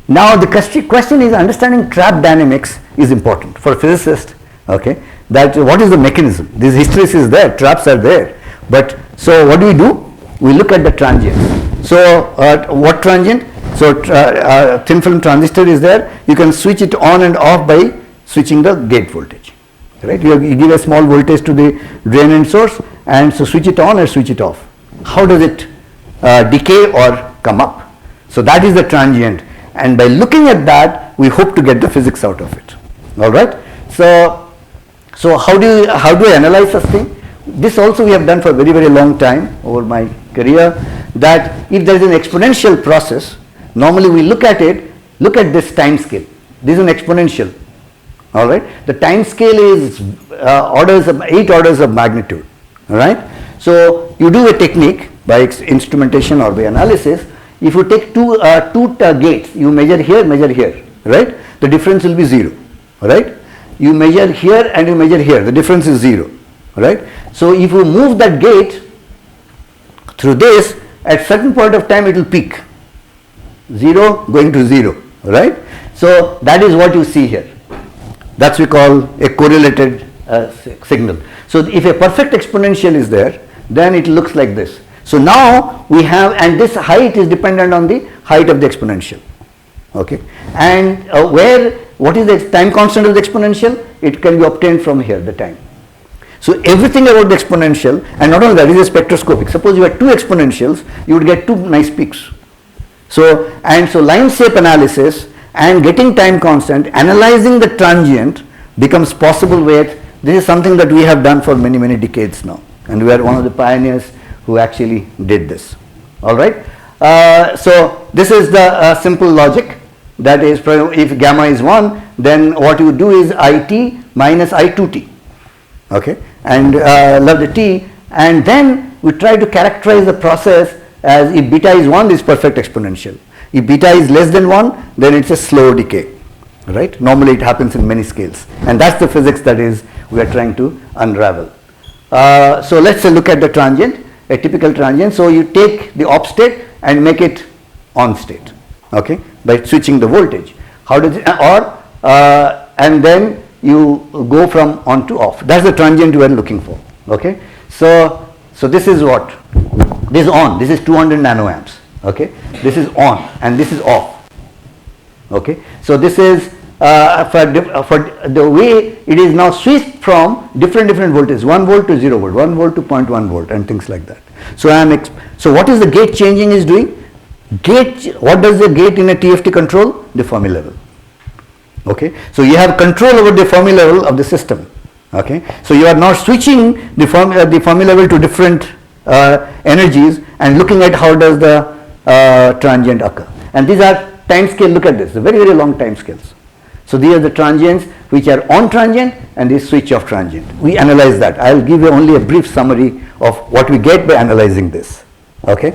Speaker 1: Now the question is, understanding trap dynamics is important for physicists, okay, that what is the mechanism? This hysteresis is there, traps are there, but so what do? We look at the transients. So what transient? So thin film transistor is there, you can switch it on and off by switching the gate voltage, right? You give a small voltage to the drain and source, and so switch it on or switch it off. How does it decay or come up? So that is the transient, and by looking at that, we hope to get the physics out of it. All right. So how do I analyze such thing? This also we have done for a very, very long time over my career. That if there is an exponential process, normally we look at this time scale. This is an exponential. All right, the time scale is 8 orders of magnitude. All right, so you do a technique by instrumentation or by analysis. If you take two gates, you measure here, right? The difference will be 0. All right, you measure here and you measure here. The difference is 0. All right, so if you move that gate through this, at certain point of time it will peak. 0 going to 0. All right, so that is what you see here. That's we call a correlated signal. So if a perfect exponential is there, then it looks like this. So now we have, and this height is dependent on the height of the exponential. Okay, and what is the time constant of the exponential? It can be obtained from here, the time. So everything about the exponential, and not only that, is spectroscopic. Suppose you had two exponentials, you would get two nice peaks. So line shape analysis and getting time constant, analyzing the transient becomes possible with, this is something that we have done for many, many decades now, and we are one of the pioneers who actually did this. All right. So this is the simple logic, that is, if gamma is 1, then what you do is IT minus I2t. Okay, and love the t, and then we try to characterize the process as if beta is 1, this is perfect exponential. If beta is less than 1, then it's a slow decay. Right? Normally it happens in many scales, and that's the physics that is we are trying to unravel. So let's look at the transient, a typical transient. So you take the off state and make it on state, okay, by switching the voltage. How does it, and then you go from on to off. That's the transient you are looking for. Okay, so this is what, this is on, this is 200 nanoamps. Okay, this is on and this is off. Okay, so this is for the way it is now switched from different voltages, 1 volt to 0 volt, 1 volt to 0.1 volt, and things like that. So what is the gate changing is doing? What does the gate in a TFT control? The Fermi level. Okay, so you have control over the Fermi level of the system. Okay, so you are now switching the Fermi level to different energies and looking at how does the transient occur. And these are time scale. Look at this, very long time scales. So these are the transients which are on transient and this switch off transient. We analyze that. I will give you only a brief summary of what we get by analyzing this. Okay,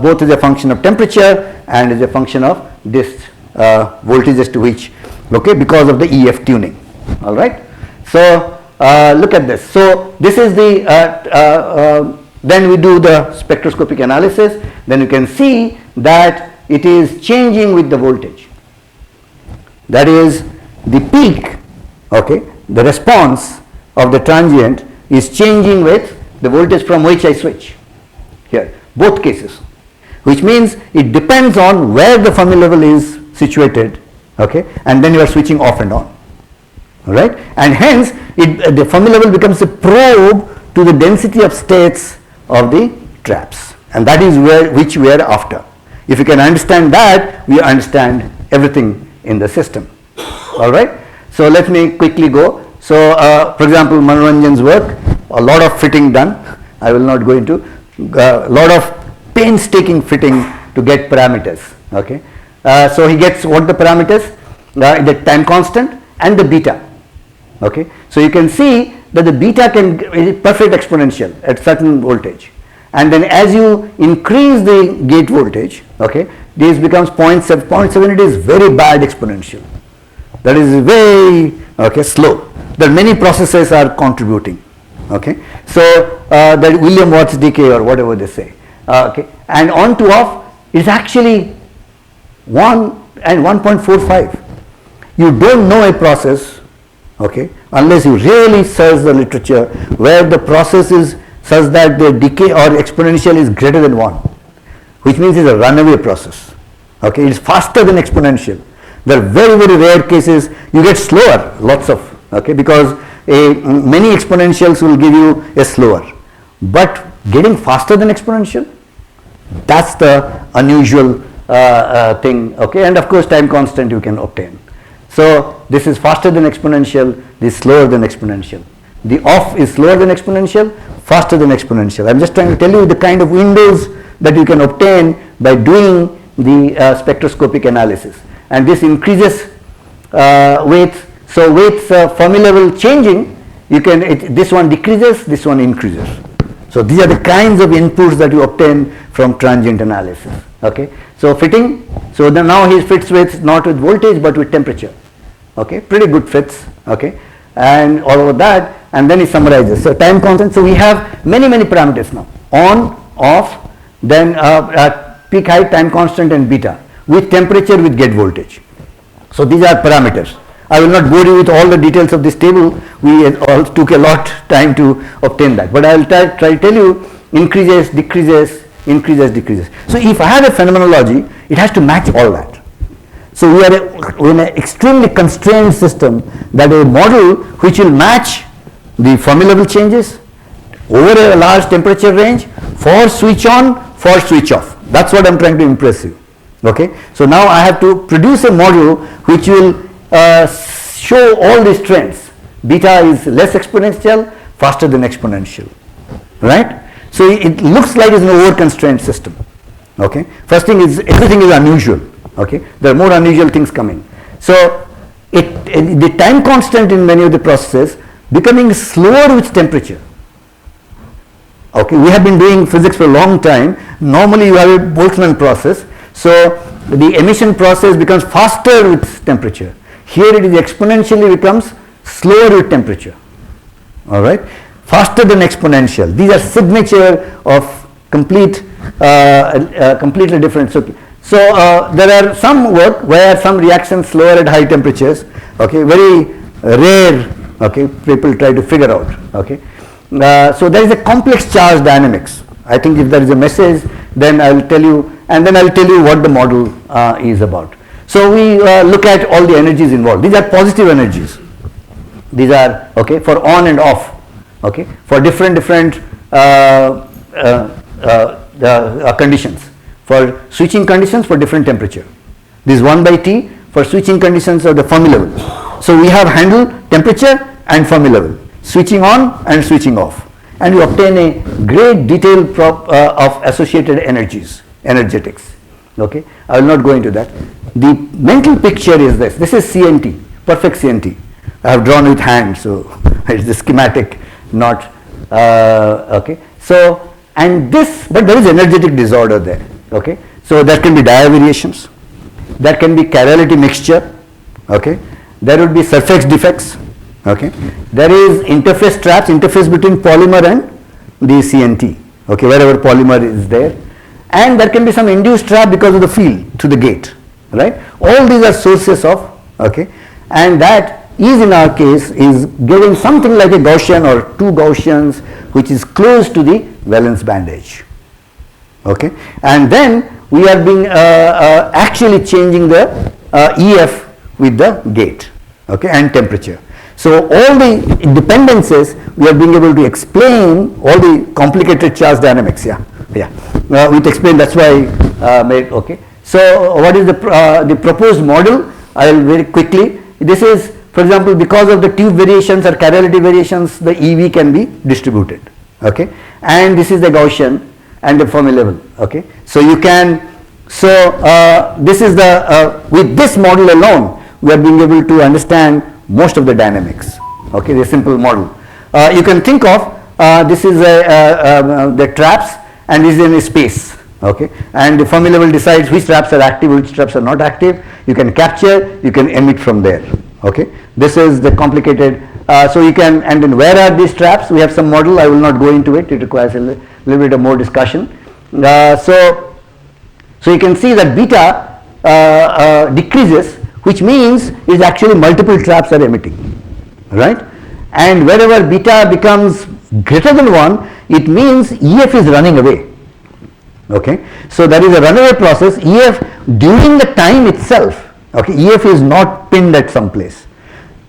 Speaker 1: both is a function of temperature and is a function of this voltages to which, okay, because of the EF tuning. All right. So look at this. So this is the then we do the spectroscopic analysis. Then you can see that it is changing with the voltage. That is the peak. Okay, the response of the transient is changing with the voltage from which I switch. Here, both cases, which means it depends on where the Fermi level is situated. Okay, and then you are switching off and on. All right, and hence the Fermi level becomes a probe to the density of states of the traps, and that is which we are after. If you can understand that, we understand everything in the system. All right, so let me quickly go. So for example, Manoranjan's work, a lot of fitting done. I will not go into a lot of painstaking fitting to get parameters. Okay, so he gets what the parameters, the time constant and the beta. Okay, so you can see that the beta is perfect exponential at certain voltage, and then as you increase the gate voltage, okay, this becomes 0.7. 0.7 it is very bad exponential. That is very slow. That many processes are contributing. Okay, so that William Watt's decay or whatever they say. Okay, and on to off is actually 1 and 1.45. You don't know a process, okay, unless you really search the literature where the process is such that the decay or exponential is greater than 1, which means it's a runaway process. Okay, it's faster than exponential. There are very rare cases you get slower, lots of, okay, because many exponentials will give you a slower, but getting faster than exponential, that's the unusual thing. Okay, and of course time constant you can obtain. So this is faster than exponential, this is slower than exponential. The off is slower than exponential, faster than exponential. I'm just trying to tell you the kind of windows that you can obtain by doing the spectroscopic analysis, and this increases with, so with Fermi level changing, you can, this one decreases, this one increases. So these are the kinds of inputs that you obtain from transient analysis. Okay, so fitting, so then now he fits with not with voltage but with temperature. Okay, pretty good fits. Okay, and all of that, and then he summarizes. So time constant. So we have many parameters now: on, off, then peak height, time constant, and beta with temperature, with gate voltage. So these are parameters. I will not bore you with all the details of this table. We all took a lot time to obtain that. But I will try to tell you increases, decreases, increases, decreases. So if I have a phenomenology, it has to match all that. So we are in an extremely constrained system, that a model which will match the Fermi level changes over a large temperature range for switch on, for switch off. That's what I'm trying to impress you. Okay. So now I have to produce a model which will show all these trends. Beta is less exponential, faster than exponential, right? So it looks like it's an over-constrained system. Okay. First thing is, everything is unusual. Okay. There are more unusual things coming. So the time constant in many of the processes becoming slower with temperature. Okay. We have been doing physics for a long time. Normally you have a Boltzmann process. So the emission process becomes faster with temperature. Here it is exponentially becomes slower with temperature. All right, faster than exponential. These are signature of complete, completely different. So there are some work where some reactions slower at high temperatures. Okay, very rare. Okay, people try to figure out. Okay, so there is a complex charge dynamics. I think if there is a message, then I will tell you, and then I will tell you what the model is about. So we look at all the energies involved. These are positive energies. These are, okay, for on and off, okay, for different conditions. For switching conditions, for different temperature. This 1 by T for switching conditions of the Fermi level. So we have handled temperature and Fermi level, switching on and switching off, and you obtain a great detail of associated energies, energetics. Okay, I will not go into that. The mental picture is this. This is CNT, perfect CNT. I have drawn with hand, so it's the schematic, not okay. So, and this, but there is energetic disorder there. Okay, so there can be dia variations, there can be chirality mixture. Okay, there would be surface defects. Okay, there is interface traps, interface between polymer and the CNT. Okay, wherever polymer is there, and there can be some induced trap because of the field to the gate. Right, all these are sources of, okay, and that is in our case is giving something like a Gaussian or two Gaussians which is close to the valence band edge. Okay, and then we are being actually changing the EF with the gate, okay, and temperature. So all the dependencies we are being able to explain all the complicated charge dynamics. We explain, that's why okay. So what is the proposed model? I will very quickly. This is, for example, because of the tube variations or chirality variations, the EV can be distributed. Okay, and this is the Gaussian and the Fermi level. Okay, so you can. So this is the with this model alone, we are being able to understand most of the dynamics. Okay, the simple model. You can think of this is the traps, and this is in a space. Okay, and the Fermi level decides which traps are active, which traps are not active. You can capture, you can emit from there. Okay, this is the complicated. So you can, and then where are these traps? We have some model. I will not go into it. It requires a little bit of more discussion. So you can see that beta decreases, which means is actually multiple traps are emitting, right? And wherever beta becomes greater than 1, it means EF is running away. Okay, so there is a runaway process. EF during the time itself. Okay, EF is not pinned at some place.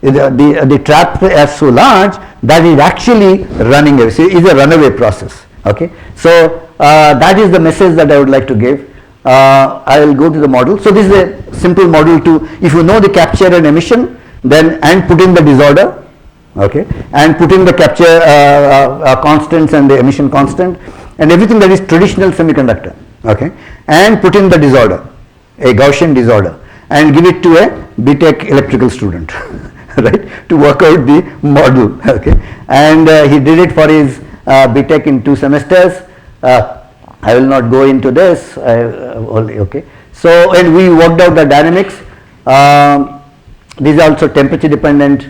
Speaker 1: The trap is so large that it is actually running away. So it is a runaway process. Okay, so that is the message that I would like to give. I will go to the model. So this is a simple model to, if you know the capture and emission, then and put in the disorder. Okay, and put in the capture constants and the emission constant and everything that is traditional semiconductor. Okay, and put in the disorder, a Gaussian disorder, and give it to a BTech electrical student, right, to work out the model. Okay, and he did it for his BTech in 2 semesters. I will not go into this. Okay, so and we worked out the dynamics. These are also temperature dependent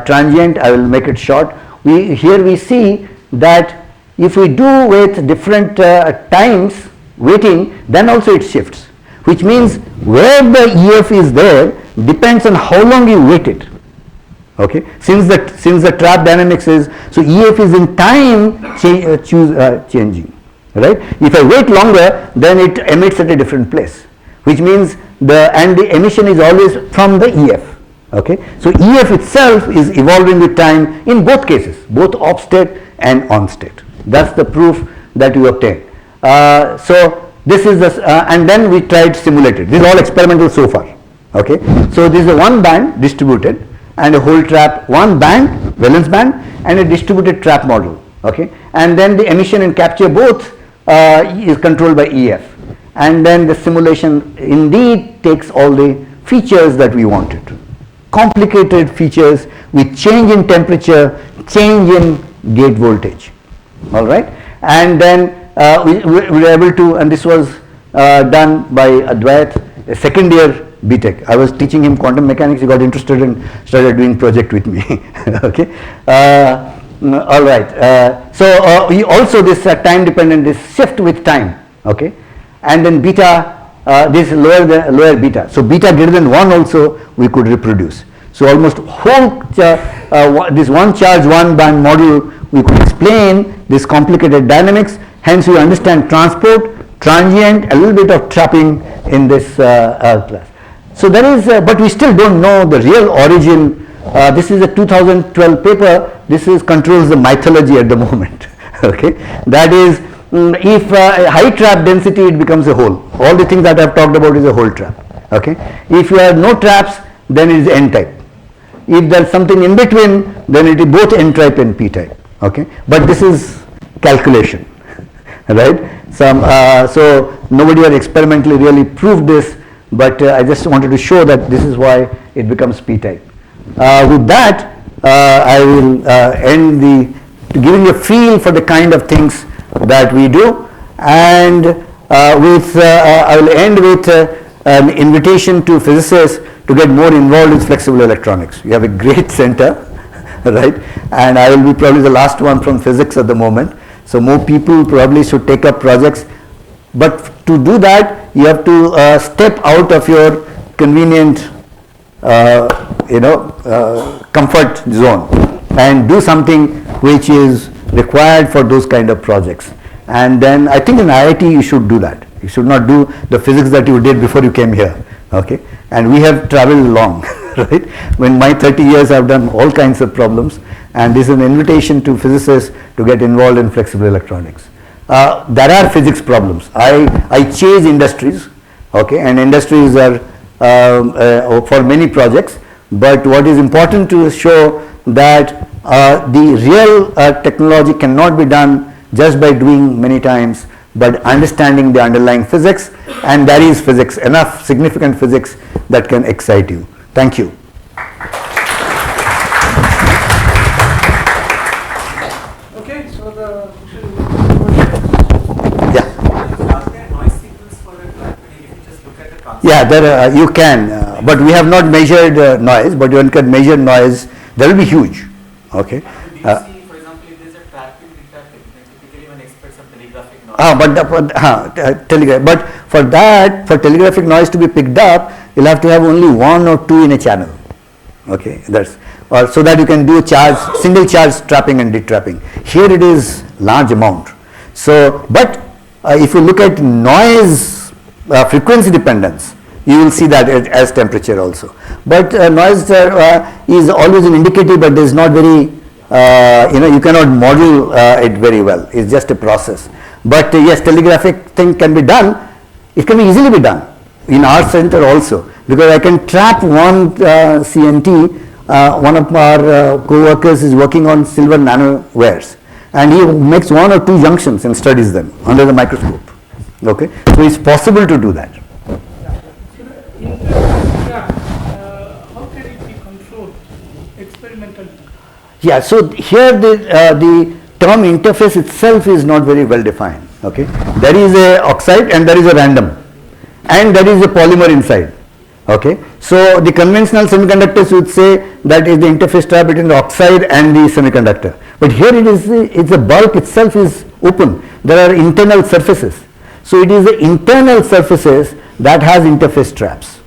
Speaker 1: transient. I will make it short. Here we see that if we do with different times waiting, then also it shifts, which means where the EF is there, depends on how long you wait it. Okay, since the trap dynamics is, so EF is in time changing, right? If I wait longer, then it emits at a different place, which means the emission is always from the EF. Okay, so EF itself is evolving with time in both cases, both off state and on state. That's the proof that we obtained. So this is the and then we tried simulated. This is all experimental so far. Okay, so this is a one band distributed and a whole trap, one band, valence band, and a distributed trap model. Okay, and then the emission and capture both is controlled by EF, and then the simulation indeed takes all the features that we wanted. Complicated features with change in temperature, change in gate voltage. All right, and then we were able to, and this was done by Advait, a second year BTech. I was teaching him quantum mechanics. He got interested and started doing project with me. Okay, all right. So we also this time dependent, this shift with time. Okay, and then beta. This lower beta. So beta greater than 1 also we could reproduce. So almost whole this one charge one band model we could explain this complicated dynamics. Hence we understand transport, transient, a little bit of trapping in this class. So there is, but we still don't know the real origin. This is a 2012 paper. This is controls the mythology at the moment. Okay, that is. If high trap density, it becomes a hole. All the things that I have talked about is a hole trap. Okay. If you have no traps, then it is N type. If there is something in between, then it is both N type and P type. Okay. But this is calculation, right? So nobody has experimentally really proved this, but I just wanted to show that this is why it becomes P type. With that, I will end giving a feel for the kind of things that we do, and I will end with an invitation to physicists to get more involved with flexible electronics. We have a great center, right? And I will be probably the last one from physics at the moment. So more people probably should take up projects. But to do that, you have to step out of your convenient, comfort zone and do something which is required for those kind of projects. And then I think in IIT you should do that. You should not do the physics that you did before you came here. Okay, and we have traveled long, right? When my 30 years I've done all kinds of problems, and this is an invitation to physicists to get involved in flexible electronics. There are physics problems. I chase industries, okay, and industries are for many projects, but what is important to show that the real technology cannot be done just by doing many times, but understanding the underlying physics, and there is physics, enough significant physics that can excite you. Thank you.
Speaker 2: Okay, so the
Speaker 1: Yeah.
Speaker 3: Are there noise signals for a trapping if you just look at the transient?
Speaker 1: Yeah, there you can, but we have not measured noise, but one can measure noise. That will be huge. Okay.
Speaker 3: Do you see, for example, if there is a trapping retracting, typically one expects some telegraphic noise.
Speaker 1: But for that, for telegraphic noise to be picked up, you'll have to have only 1 or 2 in a channel. Okay, that's so that you can do single charge trapping and detrapping. Here it is large amount. So, but if you look at noise frequency dependence, you will see that as temperature also. But noise is always an indicator, but there is not very, you cannot model it very well. It's just a process. But yes, telegraphic thing can be done. It can be easily be done in our center also, because I can trap one CNT. One of our co-workers is working on silver nanowires, and he makes 1 or 2 junctions and studies them under the microscope. Okay, so it's possible to do that.
Speaker 2: how can it be controlled experimentally?
Speaker 1: Yeah, so here the term interface itself is not very well defined. Okay, there is a oxide and there is a random, and there is a polymer inside. Okay, so the conventional semiconductors would say that is the interface trap between the oxide and the semiconductor. But here it's the bulk itself is open. There are internal surfaces. So it is the internal surfaces that has interface traps.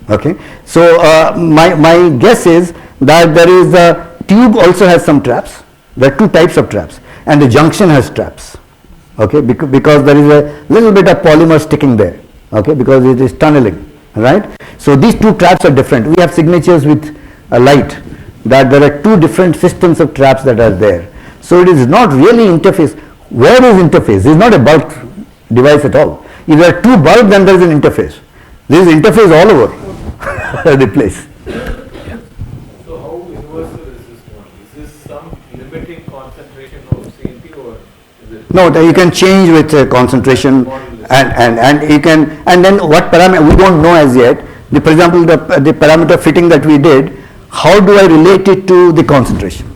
Speaker 1: Okay, so my guess is that there is a tube also has some traps. There are two types of traps, and the junction has traps. Okay, because there is a little bit of polymer sticking there. Okay, because it is tunneling, right? So these two traps are different. We have signatures with a light that there are two different systems of traps that are there. So it is not really interface. Where is interface? It is not a bulk device at all. If there are two bulbs, then there is an interface. There is interface all over the place.
Speaker 4: So how universal is this model? Is this some limiting concentration of CNT or is it?
Speaker 1: No, you can change with concentration and you can, and then what parameter, we don't know as yet. For example, the parameter fitting that we did, how do I relate it to the concentration?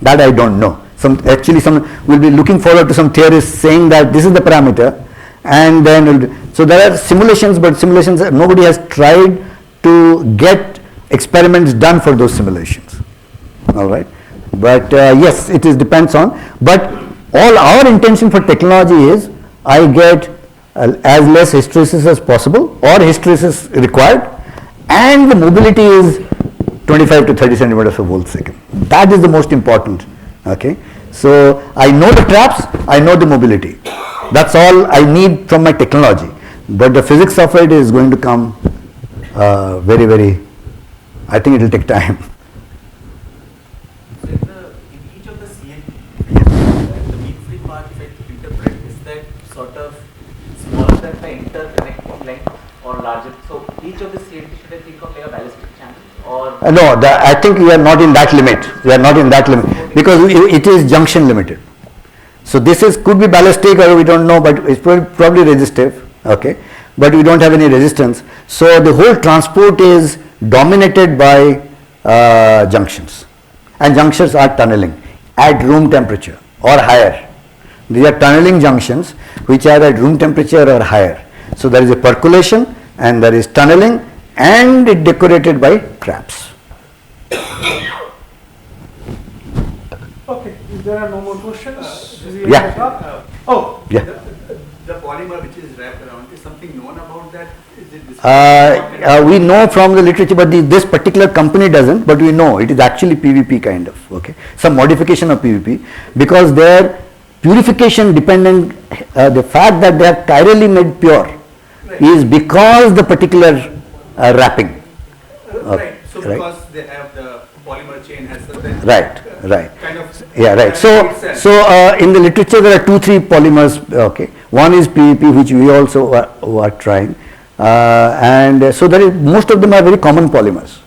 Speaker 1: That I don't know. Actually we'll be looking forward to some theorists saying that this is the parameter, and then so there are simulations, but simulations nobody has tried to get experiments done for those simulations. All right, but yes, it is depends on. But all our intention for technology is I get as less hysteresis as possible, or hysteresis required, and the mobility is 25 to 30 centimeters per volt second. That is the most important. Okay, so I know the traps, I know the mobility. That's all I need from my technology. But the physics of it is going to come very, very, I think it will take time.
Speaker 3: So in each of the CNT, the mean free path effect to interpret, is that sort of smaller than the interconnecting length or larger? So each of the CNT should I think of like a ballistic channel? Or
Speaker 1: No, I think we are not in that limit. We are not in that limit because it is junction limited. So this could be ballistic, or we don't know, but it's probably resistive. Okay, but we don't have any resistance. So the whole transport is dominated by junctions, and junctions are tunneling at room temperature or higher. These are tunneling junctions which are at room temperature or higher. So there is a percolation and there is tunneling, and it decorated by traps.
Speaker 2: Okay, if there are no more questions,
Speaker 1: Yeah. Yeah.
Speaker 5: The polymer which is wrapped around, is something known about that? Is it
Speaker 1: We know from the literature, but this particular company doesn't, but we know it is actually PVP kind of, okay, some modification of PVP, because their purification dependent, the fact that they have chirally made pure is because the particular wrapping.
Speaker 5: right, so
Speaker 1: right.
Speaker 5: because they have the polymer chain has certain
Speaker 1: Right.
Speaker 5: kind of
Speaker 1: Yeah, right. So in the literature there are 2-3 polymers. Okay, one is PVP, which we also are trying, and so there is, most of them are very common polymers,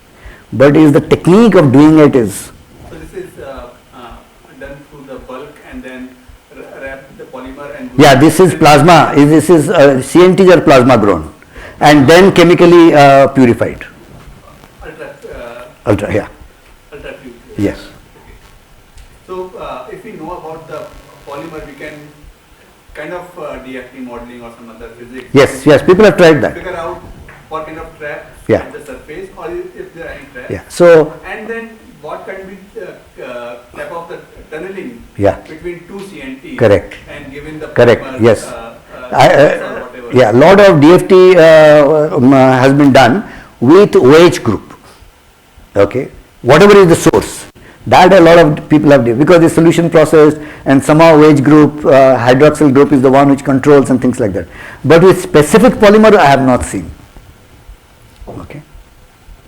Speaker 1: but is the technique of doing it is.
Speaker 5: So this is done through the bulk and then wrap the polymer and.
Speaker 1: Yeah, this is plasma. This is CNTs are plasma grown, and then chemically purified.
Speaker 5: Ultra.
Speaker 1: Yeah.
Speaker 5: Ultra pure.
Speaker 1: Yes.
Speaker 5: So if we know about the polymer, we can kind of DFT modeling or some other physics.
Speaker 1: Yes. People have tried that.
Speaker 5: Figure out what kind of traps
Speaker 1: Yeah.
Speaker 5: at the surface, or if there are any traps.
Speaker 1: Yeah. So
Speaker 5: And then what can be type of the tunneling
Speaker 1: Yeah.
Speaker 5: between two CNT.
Speaker 1: Correct.
Speaker 5: And given the
Speaker 1: Correct,
Speaker 5: polymer,
Speaker 1: yes.
Speaker 5: or whatever.
Speaker 1: Yeah, lot of DFT has been done with OH group. Okay, whatever is the source, that a lot of people have done, because the solution process and somehow OH group, hydroxyl group is the one which controls and things like that. But with specific polymer, I have not seen. Okay,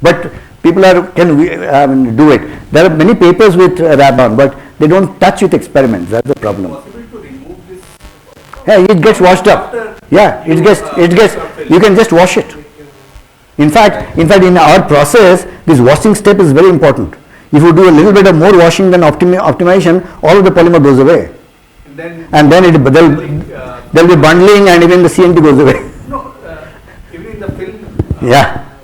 Speaker 1: but people can do it. There are many papers with Rabon, but they don't touch with experiments. That's the problem.
Speaker 5: Possible to remove this.
Speaker 1: Yeah, it gets washed up. Yeah, it gets. You can just wash it. In fact, in our process, this washing step is very important. If you do a little bit of more washing than optimization, all of the polymer goes away. And then there will be bundling, and even the CNT goes away.
Speaker 5: No, even in the film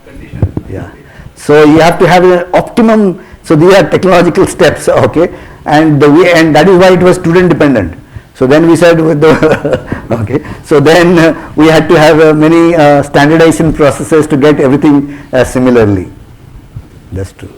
Speaker 5: condition.
Speaker 1: Yeah. So you have to have an optimum. So these are technological steps, okay, and that is why it was student dependent. So then we said with the okay. So then we had to have many standardization processes to get everything similarly. That's true.